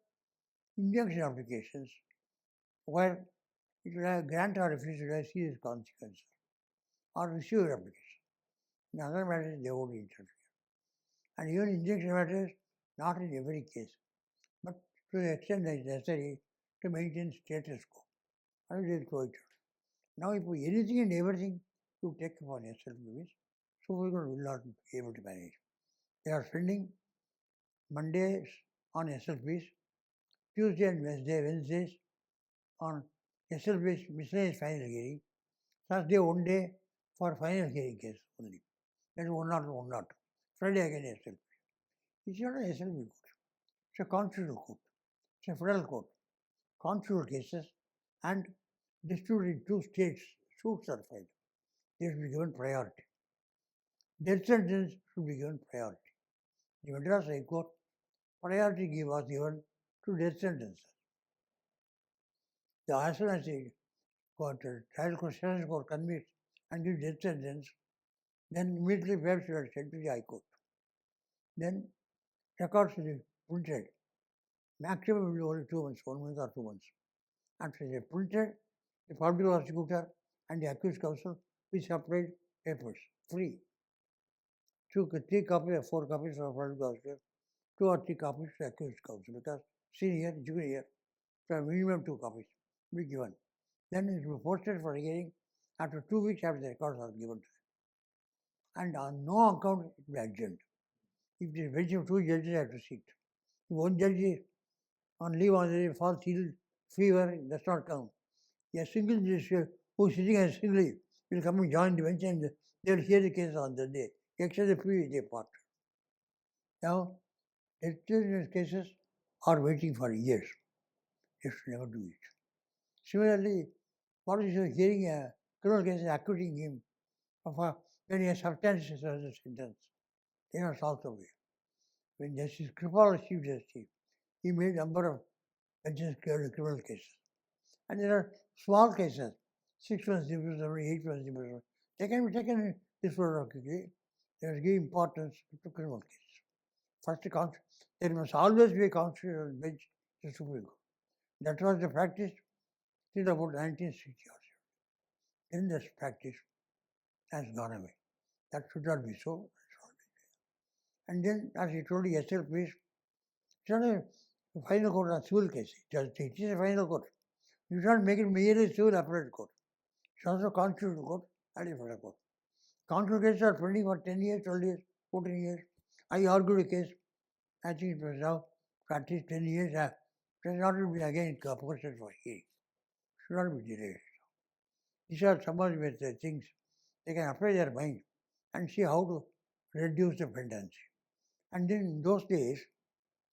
injunction applications where it will have grant or refuse to have serious consequences, or receiver application. In other matters, they won't interfere. And even injunction matters, not in every case, but to the extent that is necessary to maintain status quo. And they will throw it out. Now, if anything and everything you take upon yourself, Supreme Court will not be able to manage. They are spending Mondays on SLPs, Tuesday and Wednesdays on SLPs miscellaneous final hearing, Thursday one day for final hearing case only. That is one not. Friday again SLP. It's not an SLP court. It's a constitutional court. It's a federal court. Constitutional cases and distributed in 2 states, suits are filed. They should be given priority. Death sentence should be given priority. The Madras High Court, priority was given to death sentences. As soon as the trial court convicts and gives death sentence, then immediately perhaps you are sent to the High Court. Then records will be printed. Maximum will be only 2 months, 1 month or 2 months. After they are printed, the public prosecutor and the accused counsel will supply papers, free. 3 copies or 4 copies for public prosecutor, 2 or 3 copies to accused counsel, because senior, junior, so minimum 2 copies will be given. Then it will be posted for hearing after 2 weeks after the records are given to them. And on no account it will be adjourned. If the bench of 2 judges have to sit, if one judge is on leave on the day, falls ill, fever, it does not count. A single judge who is sitting as singly will come and join the bench and they will hear the case on the day, except the previous day part. Now, death cases are waiting for years. They should never do it. Similarly, what is your hearing a criminal case acquitting him of when he has substantial sentence? they are south of here. When Justice Kripal was Chief Justice, he made a number of benches criminal cases. And there are small cases, 6 months imprisonment, 8 months imprisonment. They can be taken in this world quickly. They must give importance to criminal cases. First, there must always be a constitutional bench to Supreme Court. That was the practice till about 1960 or so. Then this practice has gone away. That should not be so. And then, as I told you, SLPs, it's not a final court on civil cases. It is a final court. You should not make it merely civil appellate court. It's also constitutional court and a federal court. Constitutional cases are pending for 10 years, 12 years, 14 years. I argued a case, I think it was now at least 10 years. It has not been again posted for hearing. Should not be delayed. These are some of the things they can apply their mind and see how to reduce the pendency. And then in those days,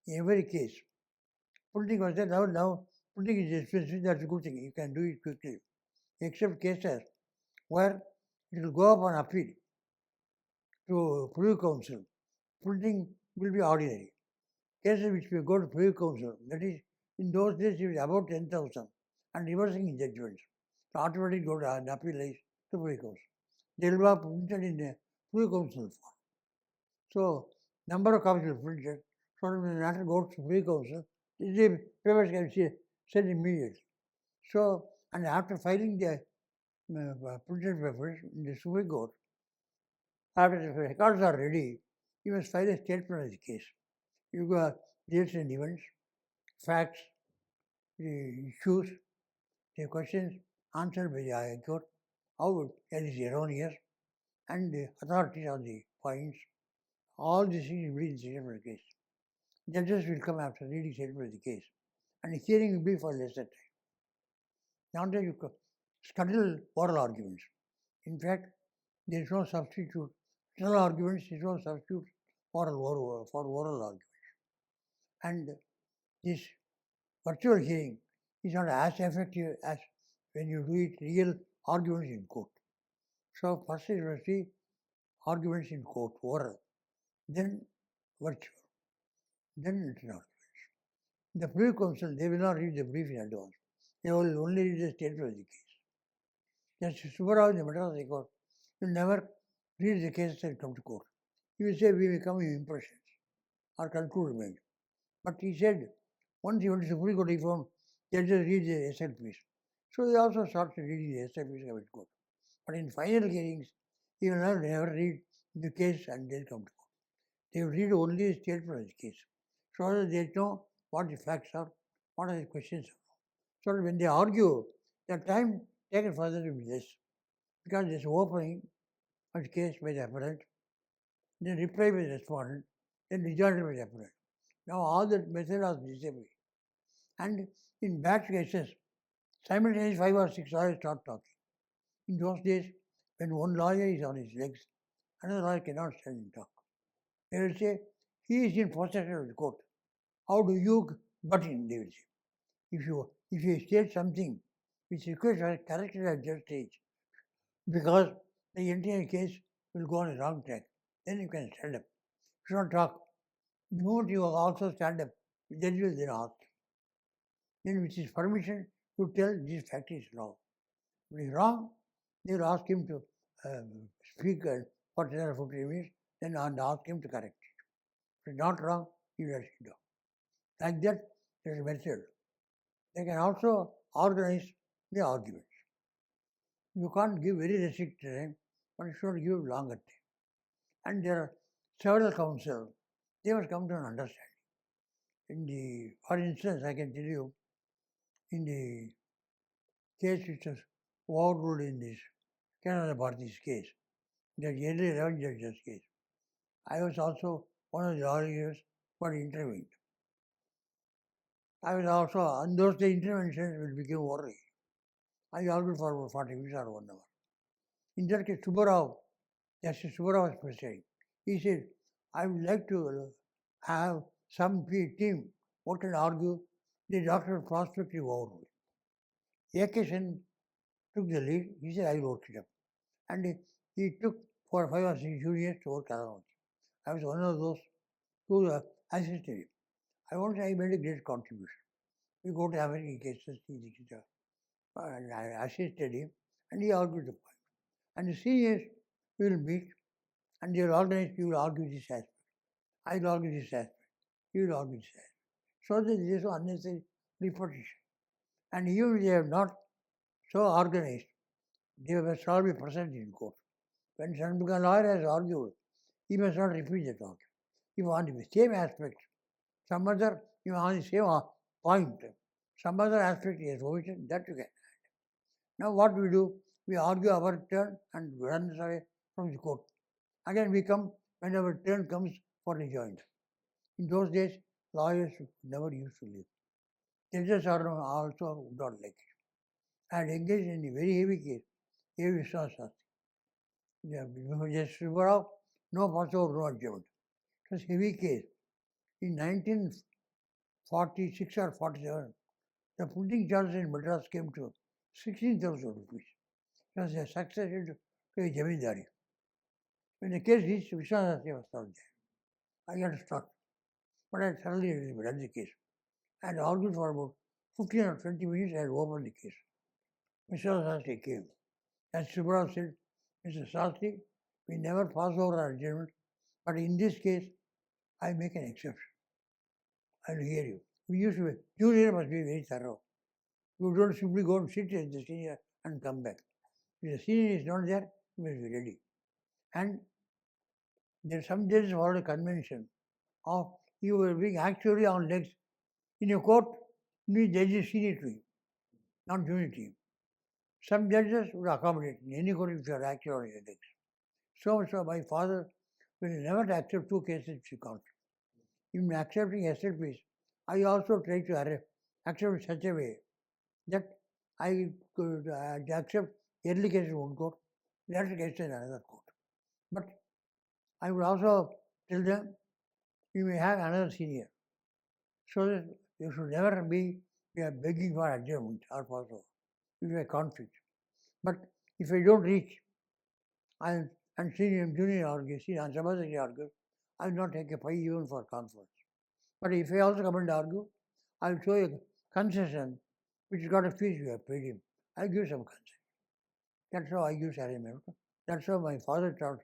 in every case, printing was there. Now printing is expensive, that's a good thing. You can do it quickly. Except cases where it will go up on appeal to Privy Council. Printing will be ordinary. Cases which will go to Privy Council, that is, in those days it was about 10,000 and reversing in judgments. So automatically go to an appeal to Privy Council. They will be printed in the Privy Council form. So, number of copies will be printed. So when the matter goes to Privy Council, the papers can be sent immediately. So, and after filing the printed papers in the Supreme Court, after the records are ready, you must file a statement of the case. You got dates and events, facts, the issues, the questions answered by the High Court, how it is erroneous, and the authority on the points. All these things will be in the statement of the case. Judges will come after reading statement of the case, and the hearing will be for lesser time. Now that you scuttle oral arguments. In fact, there is no substitute. Oral arguments is no substitute for oral arguments. And this virtual hearing is not as effective as when you do it real arguments in court. So first you must see arguments in court, oral, then virtual, then written arguments. The Privy Council, they will not read the brief in advance. They will only read the statement of the case. Justice Subbarao in the Madras High Court will never read the case and come to court. He will say, we will come with impressions or conclude remains. But he said, once he went to Supreme Court, he found judges read the SLPs. So he also started reading the SLPs coming to court. But in final hearings, he will never read the case and then come to court. They will read only the statement of the case, so that they know what the facts are, what are the questions are. So that when they argue, the time taken further will be less. Because there's opening of the case by the appellant, then reply by the respondent, then rejoinder by the appellant. Now all that method was disabled. And in batch cases, simultaneously 5 or 6 lawyers start talking. In those days, when one lawyer is on his legs, another lawyer cannot stand and talk. They will say, he is in possession of the court. How do you butt in? They will say. If you state something which requires a correction at just stage, because the entire case will go on a wrong track, then you can stand up. You should not talk. The moment you also stand up, the judge will then ask. Then with his permission, to tell this fact is wrong. If it is wrong, they will ask him to speak for 10 or 15 minutes, then ask him to correct it. If it is not wrong, he will let it down. Like that, there is a method. They can also organize the arguments. You can't give very restricted time, but you should give longer time. And there are several counsels, they must come to an understanding. For instance, I can tell you, in the case which was overruled in this Canada Bharati's case, that early 11 judges case, I was also one of the lawyers who had intervened. I was also, on those the interventions will become worry. I argued for about 40 minutes or 1 hour. In that case, Justice Subbarao was presiding. He said, I would like to have some team who can argue the doctrine of prospective overrule. Akasan took the lead. He said, I will work it up. And he took 4, 5 or 6 juniors to work around. I was one of those who assisted him. I won't say I made a great contribution. We go to American cases, and I assisted him, and he argued the point. And the seniors will meet, and they will organize, you will argue this aspect. I will argue this aspect. You will argue this aspect. So that there is no unnecessary repetition. And even if they have not so organized, they must all be present in court. When some lawyer has argued, he must not repeat that argument. If on the same aspect, some other, on the same point, some other aspect is omitted, that you can. Now what we do, we argue our turn and run away from the court. Again we come when our turn comes for rejoinder. In those days, lawyers never used to leave. Judges are also would not like it. I had engaged in a very heavy case, heavy Shastri. Justice Subbarao, no passover, no adjournment. It was a heavy case. In 1946 or 47, the printing charges in Madras came to 16,000 rupees. It was a succession to a Jamindari. When the case reached Vishwanath, was not there. I got stuck. But I thoroughly read the case. I had argued for about 15 or 20 minutes. I had opened the case. Mr. Sastry came. As Subbarao said, Mr. Sastry, we never pass over our judgment, but in this case, I make an exception. I will hear you. We used to be, junior must be very thorough. You don't simply go and sit at the senior and come back. If the senior is not there, you must be ready. And there are some judges who followed a convention of you were being actually on legs. In a court, you judge is senior to you, not junior to you. Some judges would accommodate in any court if you are actually on your legs. So my father will never accept two cases which he can't. In accepting SLPs, I also try to accept in such a way that I could accept early cases in one court, later cases in another court. But I would also tell them, you may have another senior, so that you should never be begging for adjournment or passover if you have conflict. But if I don't reach, and senior junior argues, and some other argues, I will not take a pie even for conference. But if I also come and argue, I will show a concession which got a fees you have paid him. I give some concession. That's how I use arrangement. That's how my father taught.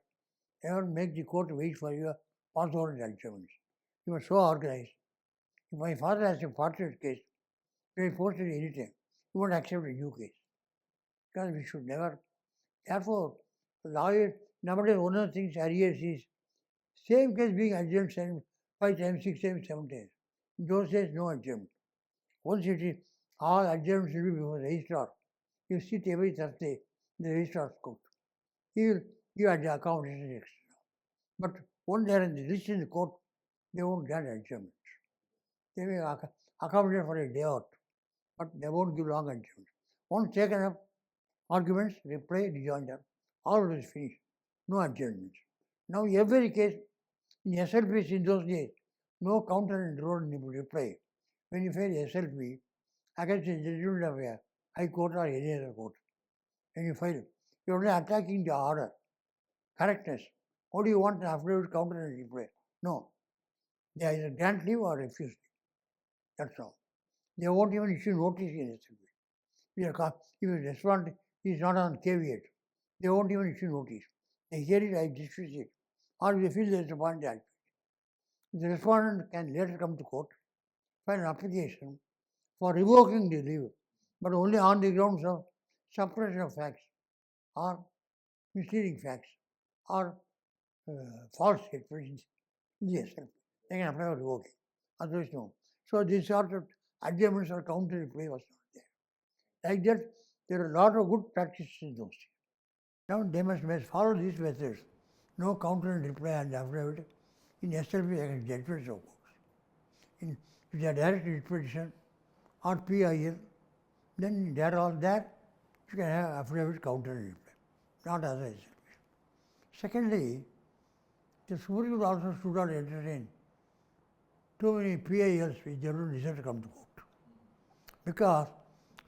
Never make the court wait for your passover and adjournments. You are so organized. If my father has a fortunate case, he will post it any time. He won't accept a new case. Because we should never. Therefore, lawyers, nowadays one of the things arrears is same case being adjourned 5 times, 6 times, 7 times. In those days, no adjournment. Once it is, all adjournments will be before the registrar. You sit every Thursday in the registrar's court. He will give accommodation extra. But when they are in the list in the court, they won't grant adjournments. They may accommodate for a day or two, but they won't give long adjournments. Once taken up, arguments, reply, rejoinder, all is finished. No adjournments. Now every case, in SLPs in those days, no counter and reply. When you file SLP against the judgment of a high court or any other court, when you file, you are only attacking the order, correctness. What do you want an affidavit, counter and reply? No. They either grant leave or refuse leave. That's all. They won't even issue notice in SLP. If a respondent is not on caveat, they won't even issue notice. They hear it, I dismiss it. Or if they feel there is a point, they the respondent can later come to court, file an application for revoking the leave, but only on the grounds of suppression of facts, or misleading facts, or false statements. Yes, they can apply for revoking. Otherwise, no. So this sort of adjournments or counter reply was not there. Like that, there are a lot of good practices in those days. Now they must follow these methods. No counter and reply and affidavit in SLP against judgments of courts. If they are direct interpretation or PIL, then they are all there. You can have affidavit, counter and reply, not other SLP. Secondly, the Supreme Court also should not entertain too many PILs which they don't deserve to come to court. Because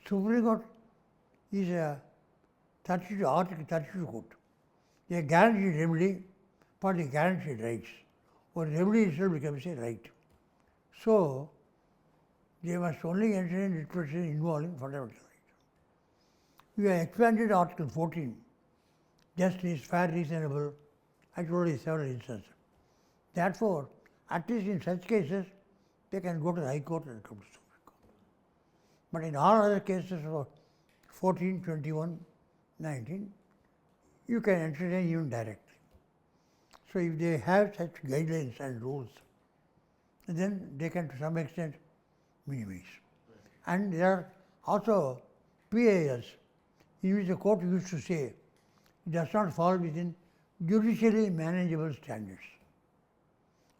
Supreme Court is a Article 32 court. They guarantee remedy for the guaranteed rights or remedy itself becomes a right. So, they must only enter in litigation involving fundamental right. We have expanded Article 14, justice, fair, reasonable. I told you several instances. Therefore, at least in such cases, they can go to the High Court and come to Supreme Court. But in all other cases of 14, 21, 19, you can entertain even directly. So if they have such guidelines and rules, then they can to some extent minimize. And there are also PAS in which the court used to say it does not fall within judicially manageable standards.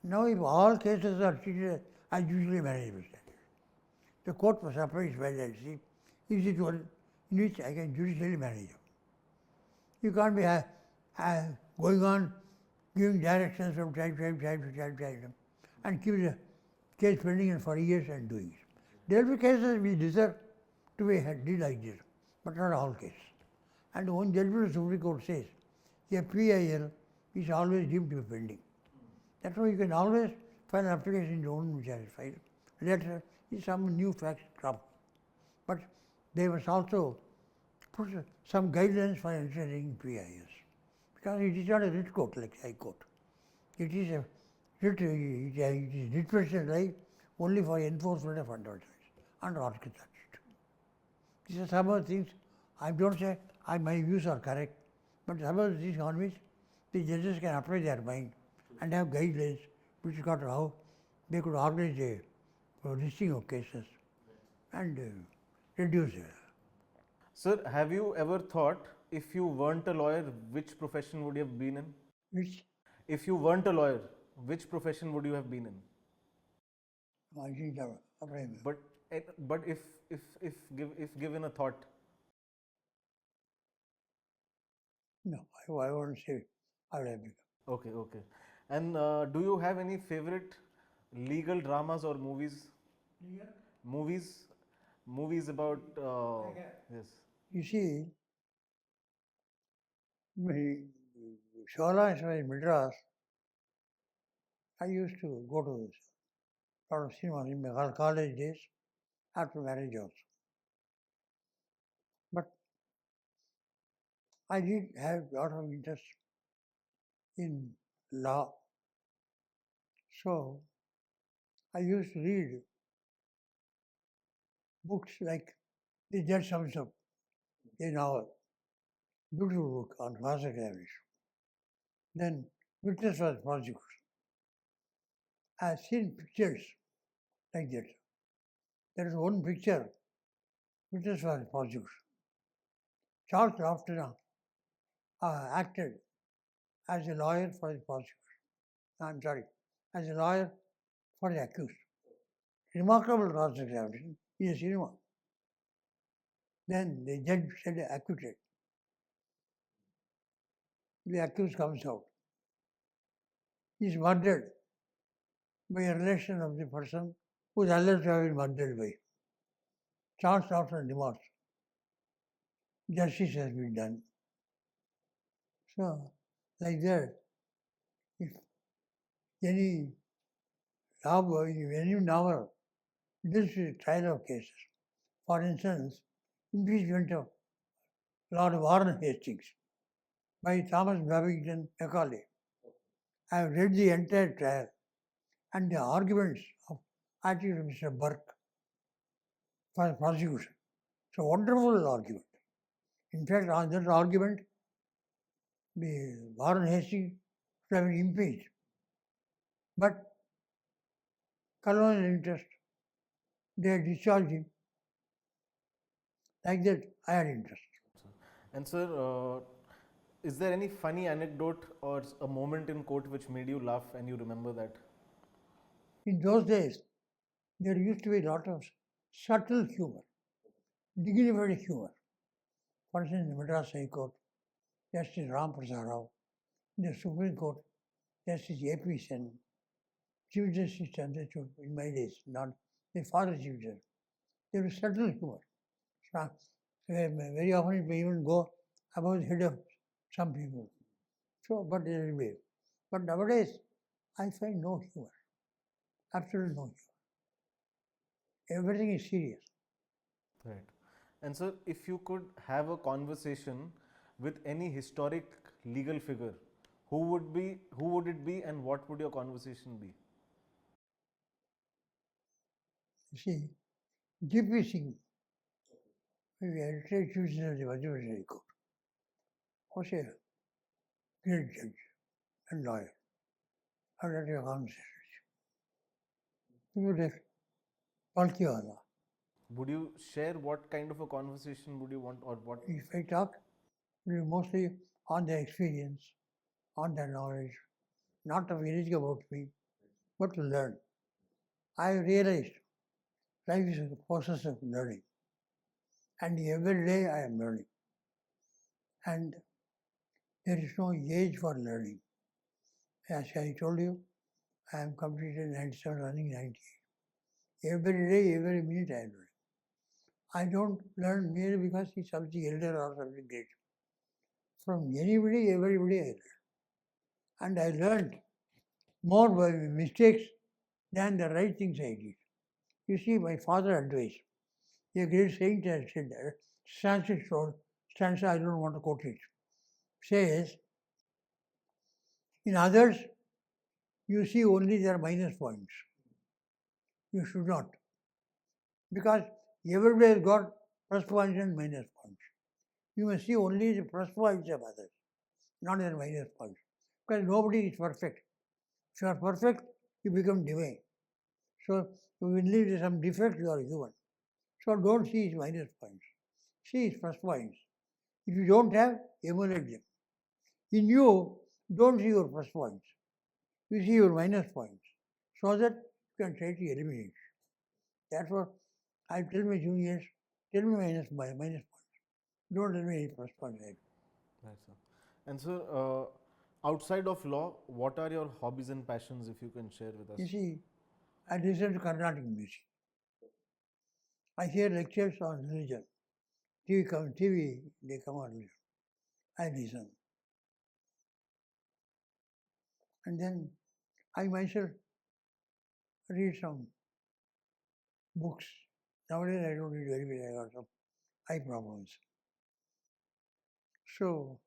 Now if all cases are treated as judicially manageable standards, the court must appraise well and see is it one in which I can judicially manage it. You can't be going on giving directions from time to time and keep the case pending for years and doing it. There will be cases we deserve to be did like this, but not all cases. And one judgment of the Supreme Court says a PIL is always deemed to be pending. That's why you can always file an application in your own which is filed. Later, if some new facts crop. But they must also put some guidelines for entering PIS. Because it is not a writ court like High Court. It is a writ, it is representative right only for enforcement of fundamental rights under Article 32. These are some of the things, I don't say my views are correct, but some of the things on which the judges can apply their mind and have guidelines which got how they could organize a listing of cases and reduce it. Sir, have you ever thought if you weren't a lawyer, which profession would you have been in? Which If you weren't a lawyer, which profession would you have been in? I didn't have a frame. But if given a thought. No, I won't say I will have become. Okay, okay. And do you have any favorite legal dramas or movies? Movies about yes. You see, Shola in Madras, I used to go to a lot of cinemas in my college days, after marriage also. But I did have a lot of interest in law. So I used to read books like The Judge Sums Up, a novel, beautiful book on cross examination. Then Witness was prosecution. I have seen pictures like that. There is one picture, Witness was prosecution. Charles Lofton acted as a lawyer for the prosecution. As a lawyer for the accused. Remarkable cross examination in a cinema. Then the judge said acquitted. The accused comes out. He is murdered by a relation of the person who is alleged to have been murdered by. Charles Lofton remarks, justice has been done. So, like that, if any novel deals with trial of cases, for instance, impeachment of Lord Warren Hastings by Thomas Babington Macaulay. I have read the entire trial and the arguments of Mr. Burke for the prosecution. It's a wonderful argument. In fact, on that argument, the Warren Hastings should have been impeached. But colonial interest, they discharged him. Like that, I had interest. And sir, is there any funny anecdote or a moment in court which made you laugh and you remember that? In those days, there used to be a lot of subtle humor, dignified humor. For instance, in the Madras High Court, Justice Ram Prasad Rao. In the Supreme Court, Justice A.P. Sen. Chief Justice Chandrachud, in my days, not the father Chief Justice. There was subtle humor. So, very often it may even go above the head of some people. So, but there will be. But nowadays, I find no humor, absolutely no humor. Everything is serious. Right. And so, if you could have a conversation with any historic legal figure, who would it be, and what would your conversation be? You see, G.P. Singh, the editor chief of the Madras High Court, was a great judge and lawyer. I had a conversation. He was a Palkiwala. Would you share what kind of a conversation would you want, or what? If I talk, it will be mostly on their experience, on their knowledge, not of anything about me, but to learn. I realized life is a process of learning. And every day I am learning. And there is no age for learning. As I told you, I am completed 97, running 98. Every day, every minute I am learning. I don't learn merely because he's something elder or something great. From anybody, everybody I learn. And I learned more by mistakes than the right things I did. You see, my father advised, a great saint has said, Sanskrit stanza, I don't want to quote it, says, in others, you see only their minus points. You should not. Because everybody has got plus points and minus points. You must see only the plus points of others, not their minus points. Because nobody is perfect. If you are perfect, you become divine. So if you leave some defect, you are human. So don't see his minus points. See his plus points. If you don't have, emulate them. In you, don't see your plus points. You see your minus points. So that you can try to eliminate. That's what I tell my juniors, tell me minus points. Don't tell me any plus points. Right, sir. And so, outside of law, what are your hobbies and passions, if you can share with us? You see, I listen to Carnatic music. I hear lectures on religion. TV, they come on religion. I listen. And then I myself read some books. Nowadays I don't read very well, I got some eye problems. So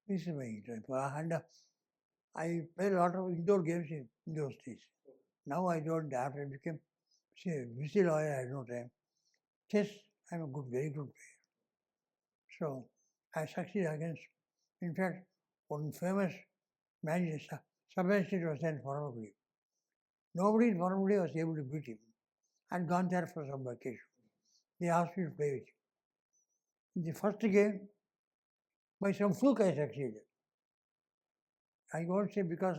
this is my interest. And I play a lot of indoor games in those days. Now I don't, after I became busy lawyer, I have no time. Chess, I'm a good, very good player. So I succeed against, in fact, one famous manager, sub-assistant was then formally. Nobody in formally was able to beat him. I'd gone there for some vacation. They asked me to play with him. In the first game, by some fluke I succeeded. I won't say because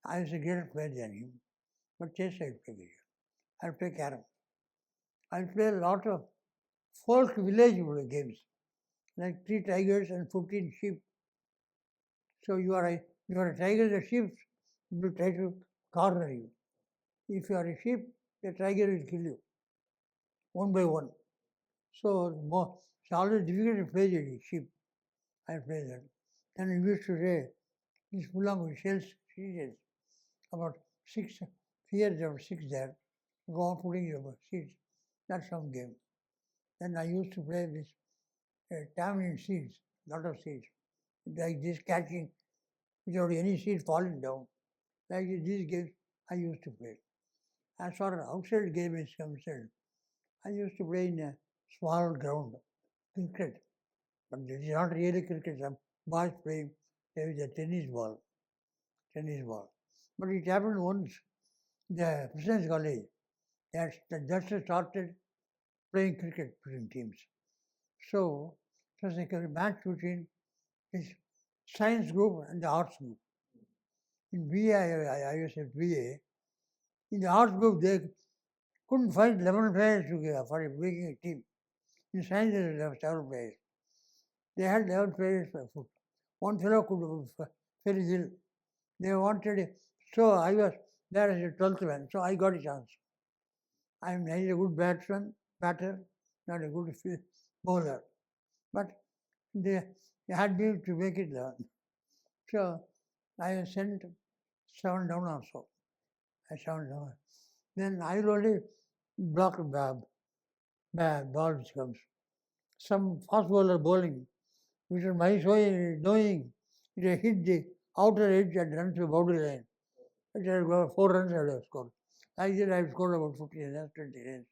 I was a greater player than him, but chess I'll play with him. I'll play carom. I'll play a lot of folk village games, like 3 tigers and 15 sheep. So you are a tiger, the sheep will try to corner you. If you are a sheep, the tiger will kill you, one by one. So it's always difficult to play the sheep. I play that. Then we used to say, this Pulang with shells, seeds, about 6 years or 6 there, go on putting your seeds. That's some game. Then I used to play this tamarind seeds, lot of seeds, like this catching without any seed falling down. Like these games I used to play. As far as outside game is concerned, I used to play in a small ground, cricket. But it is not really cricket. Some boys playing with a tennis ball. But it happened once, the President's College, that just started playing cricket between teams. So it was like a match between this science group and the arts group. In BA, I was at BA. In the arts group, they couldn't find 11 players together for making a team. In science, there were several players. They had 11 players for foot. One fellow could very ill. They wanted, so I was there as a 12th man, so I got a chance. I am neither a good batter, not a good bowler. But they had me to make it learn. So I sent 7 down also. I 7 down. Then I will only block a ball which comes. Some fast bowler bowling, which is my knowing, it hit the outer edge and runs to the boundary line. It had got 4 runs I would have scored. Like that I have scored about 15 runs, 20 runs.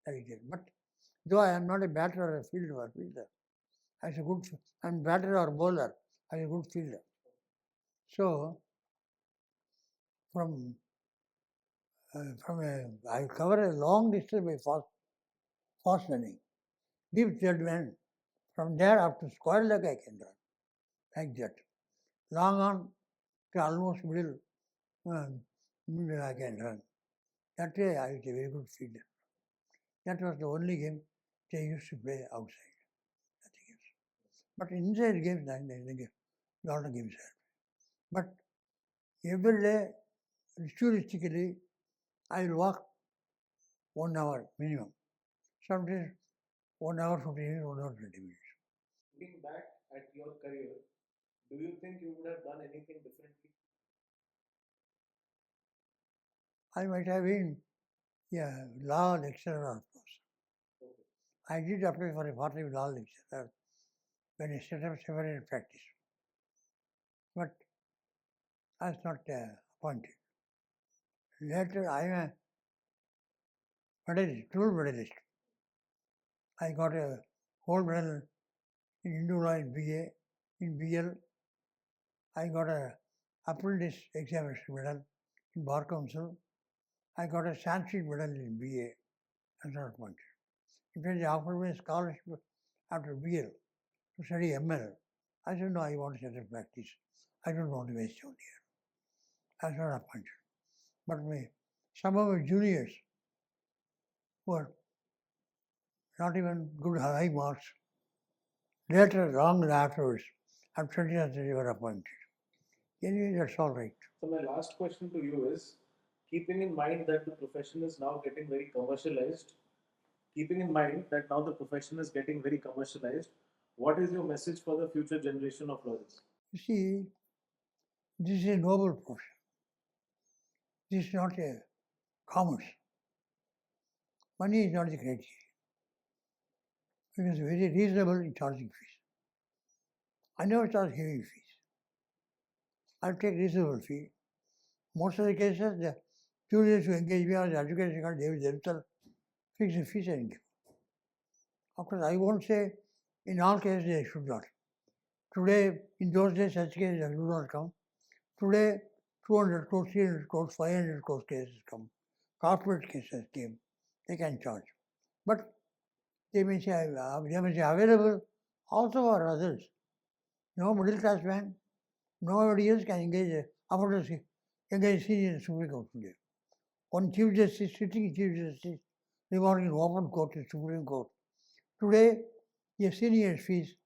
That is it. But though I am not a batter or a fielder, I'm batter or bowler, I am a good fielder. So from I cover a long distance by fast running, deep third man. From there up to square leg I can run, like that. Long on to almost middle I can run. That way I was a very good fielder. That was the only game they used to play outside. Nothing else. But inside games, a lot of games are. But every day, ritualistically, I will walk 1 hour minimum. Sometimes 1 hour 15 minutes, 1 hour 20 minutes. Looking back at your career, do you think you would have done anything differently? I might have been law lecturer, of course. I did apply for a part-time law lecturer when I set up separate practice. But I was not appointed. Later, I am a medalist, dual medalist. I got a gold medal in Hindu law in BA, in BL. I got a apprentice examination medal in Bar Council. I got a Sanskrit medal in BA. I was not appointed. In fact, they offered me a scholarship after BL to study ML. I said, no, I want to set up practice. I don't want to waste on here. I was not appointed. But some of my juniors were not even good high marks. Later, long afterwards, after 20 years, they were appointed. Anyway, that's all right. So my last question to you is, keeping in mind that the profession is now getting very commercialized, what is your message for the future generation of lawyers? You see, this is a noble profession. This is not a commerce. Money is not the criteria. It is very reasonable in charging fees. I never charge heavy fees. I take reasonable fee. Most of the cases, the juniors who engage me on the education card, they will themselves fix the fees and give. Of course, I won't say in all cases they should not. Today, in those days, such cases do not come. Today, 200 crores, 300 crores, 500 crores cases come. Corporate cases came. They can charge. But they may say available also for others. No middle class man, nobody else can engage senior Supreme Court today. One Chief Justice, sitting Chief Justice, reporting in open court to Supreme Court. Today, a senior fees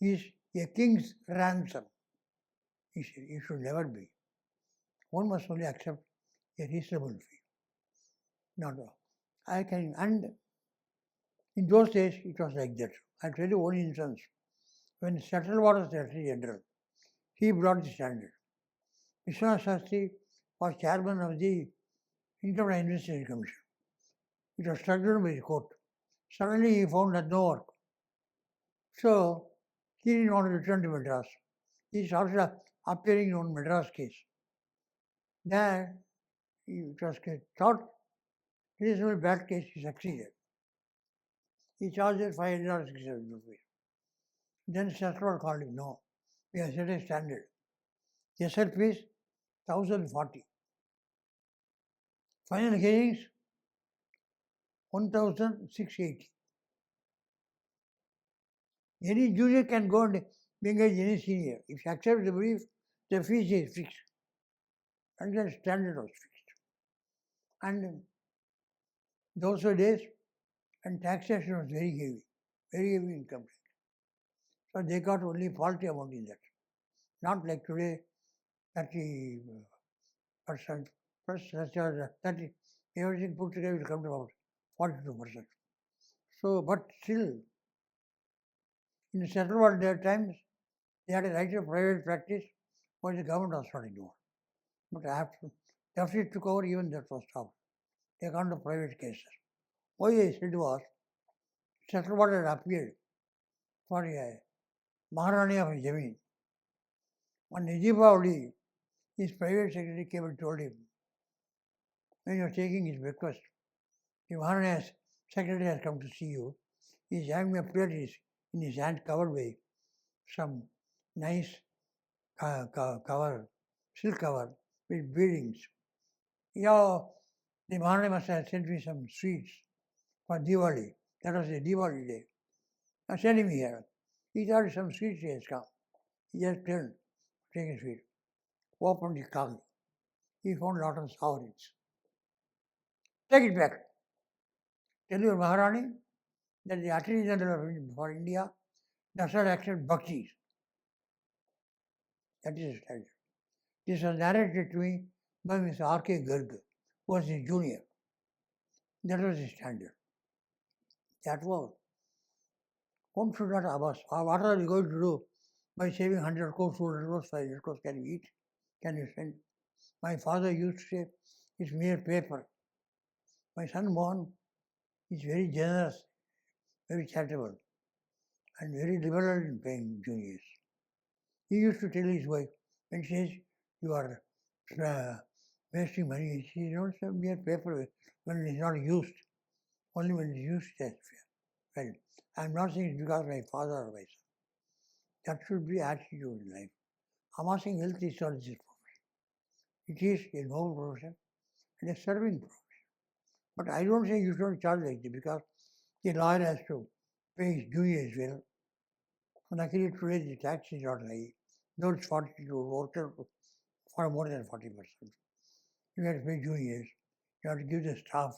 is a king's ransom. It should never be. One must only accept a reasonable fee. Not all. And in those days, it was like that. I'll tell you one instance. When Settle was Secretary General, he brought the standard. Vishwanath Shastri was chairman of the Income and Investigation Commission. It was struck by the court. Suddenly he found that no work. So he didn't want to return to Madras. He started appearing in one Madras case. There, it was thought it is a bad case, he succeeded. He charged 500 or 600 rupees. Then Shastri called him, no, we have set a standard. SL fees 1040. Final hearings 1680. Any junior can go and engage any senior. If he accepts the brief, the fees is fixed. And the standard was fixed. And those were days and taxation was very heavy income tax. So they got only paltry amount in that. Not like today, 30% plus 30, everything put together will come to about 42%. So, but still, in the settlement there times, they had a right of private practice, but the government was not involved. But after it took over, even that was stopped. They gone to private cases. Why I said was, settlement had appeared for a Maharani of Jameen. On Nijibavli, his private secretary came and told him, when you are taking his breakfast, the Maharani's secretary has come to see you. He is having a plate in his hand covered by some nice cover, silk cover with beadings. Yeah, the Maharani must have sent me some sweets for Diwali. That was the Diwali day. Now send him here. He thought some sweets he has come. He just turned, take a sweet. Opened the car. He found a lot of sovereigns. Take it back. Tell your Maharani that the Attorney General for India does not accept bhaktis. That is the standard. This was narrated to me by Mr. R.K. Garg, who was his junior. That was the standard. That was. One should not ask, what are you going to do by saving 100 crores, 200 crores, 500 crores? Can you eat? Can you spend? My father used to say, it's mere paper. My son Mohan is very generous, very charitable, and very liberal in paying juniors. He used to tell his wife, when she says, you are wasting money, she says, don't say mere paper when it is not used. Only when it is used, that's well. I'm not saying it's because of my father or my son. That should be attitude in life. Amassing wealth is not this profession. It is a noble profession and a serving profession. But I don't say you shouldn't charge like this because the lawyer has to pay his dues as well. And actually today the tax is not high. Though it's 42, worker for more than 40%. You have to pay dues. You have to give the staff.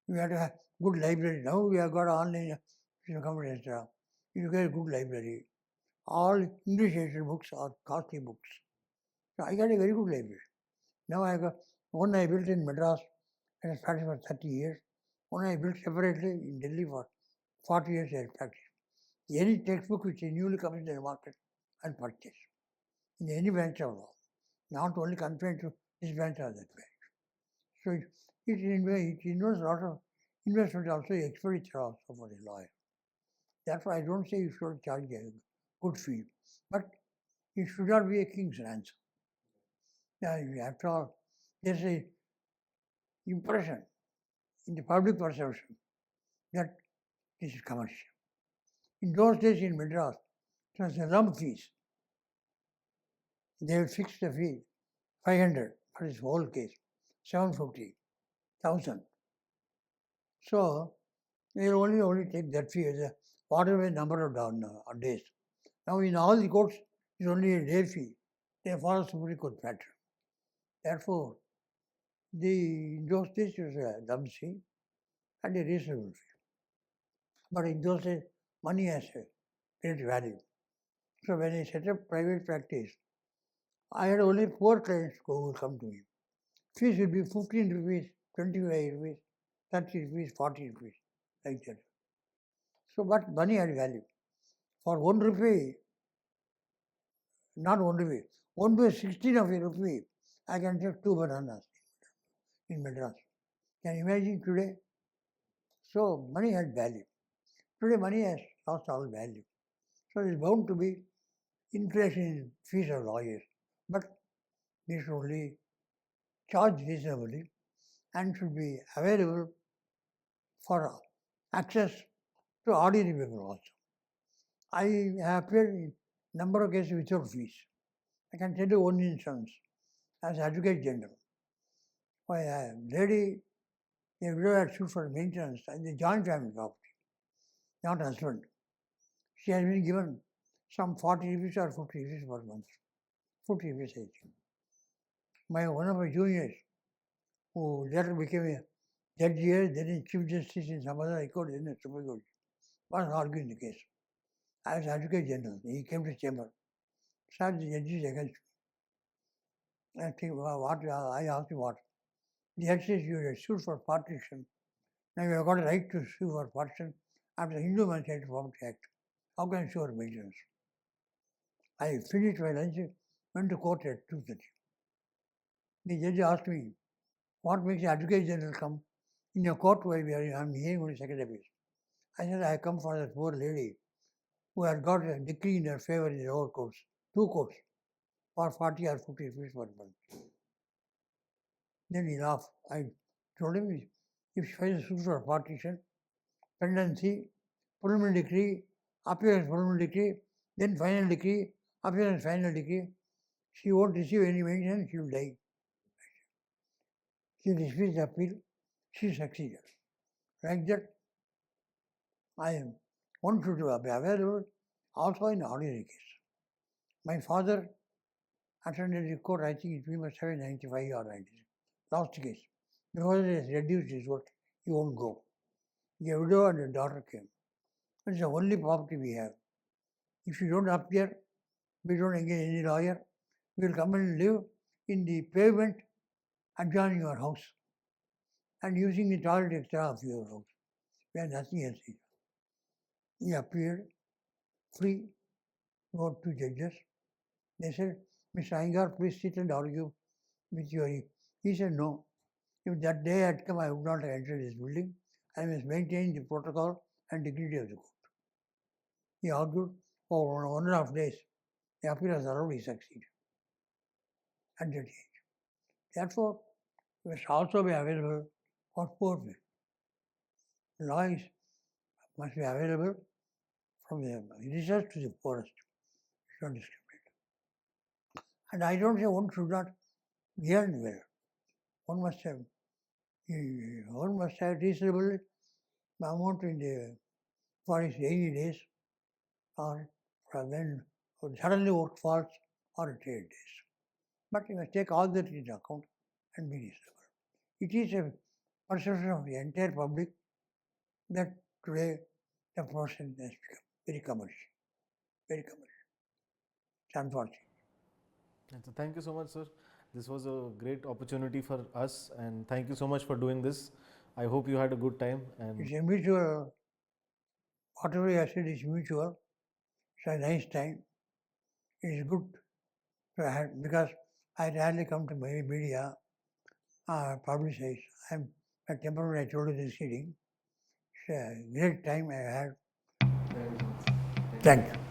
You have to have good library. Now we have got online computer, etc. You get a good library. All English edited books are costly books. So I got a very good library. Now I got one I built in Madras and I practiced for 30 years. One I built separately in Delhi for 40 years I practiced. Any textbook which is newly comes in the market and purchase in any branch of law, not only confined to this branch or that branch. So it involves a lot of investment also, expenditure also for the lawyer. Therefore, I don't say you should charge a good fee, but it should not be a king's ransom. After all, there's a impression in the public perception that this is commercial. In those days in Madras, it was a lump fees. They would fix the fee, 500 for this whole case, 750, 1000. So they will only take that fee as a whatever number of days. Now in all the courts, it's only a day fee. They follow Supreme Court pattern. Therefore, in those days it was a lump fee and a reasonable fee. But in those days, money has a great value. So when I set up private practice, I had only 4 clients who would come to me. Fees would be 15 rupees, 25 rupees, 30 rupees, 40 rupees, like that. So, but money had value. For 1 rupee, not 1 rupee, 1 by 16 of a rupee, I can take 2 bananas in Madras. Can you imagine today? So, money had value. Today, money has lost all value. So, there is bound to be inflation in fees of lawyers. But they should only charge reasonably and should be available for access to ordinary people also. I have appeared in number of cases without fees. I can tell you one instance as Advocate General. Why a lady, a widow had sued for maintenance and the joint family property, not husband. She has been given some 40 rupees or 50 rupees per month. 50 rupees, I think. One of my juniors, who later became a judge here, then a Chief Justice in some other High Court, then a Supreme Court, was arguing the case. I was Advocate General. He came to chamber. Sir, the judge is against me. I think, I asked him what? The judge says you are sued for partition. Now you have got a right to sue for partition after the Hindu Management Property Act. How can I sue for maintenance? I finished my lunch, went to court at 2:30. The judge asked me, what makes the advocate general come in your court while I'm hearing only second appeal? I said, I come for that poor lady who had got a decree in her favor in the lower courts, 2 courts, for 40 or 50 rupees per month. Then he laughed. I told him, if she files a suit for partition, pendency, preliminary decree, appearance preliminary decree, then final decree, appearance final decree, she won't receive any mention, she will die. She dismissed the appeal, she succeeded. Like that, one should be available also in ordinary case. My father attended the court, I think it must have 95 or 96. Last case. Because he has reduced his work, he won't go. The widow and the daughter came. It's the only property we have. If you don't appear, we don't engage any lawyer. We will come and live in the pavement adjoining your house and using the toilet extra of your house. We have nothing else here. He appeared free, wrote to judges. They said, Mr. Iyengar, please sit and argue with your. He said, no. If that day had come, I would not have entered this building. I must maintain the protocol and dignity of the court. He argued for 1.5 days. The appeal has already succeeded at that age. Therefore, it must also be available for poor people. Law must be available from the richest to the poorest. You should not discriminate. And I don't say one should not earn well. One must have reasonable amount in the for his daily days, or when suddenly work falls, or trade days. But you must take all that into account and be reasonable. It is a perception of the entire public that today the profession has become very commercial. Very commercial. It's unfortunate. And so thank you so much, sir. This was a great opportunity for us, and thank you so much for doing this. I hope you had a good time. And It's a mutual, whatever you have said is mutual. It's a nice time. It is good to have, because I rarely come to media publicize. I'm at temporary, I told you this sitting. It's a great time I had. Thank you.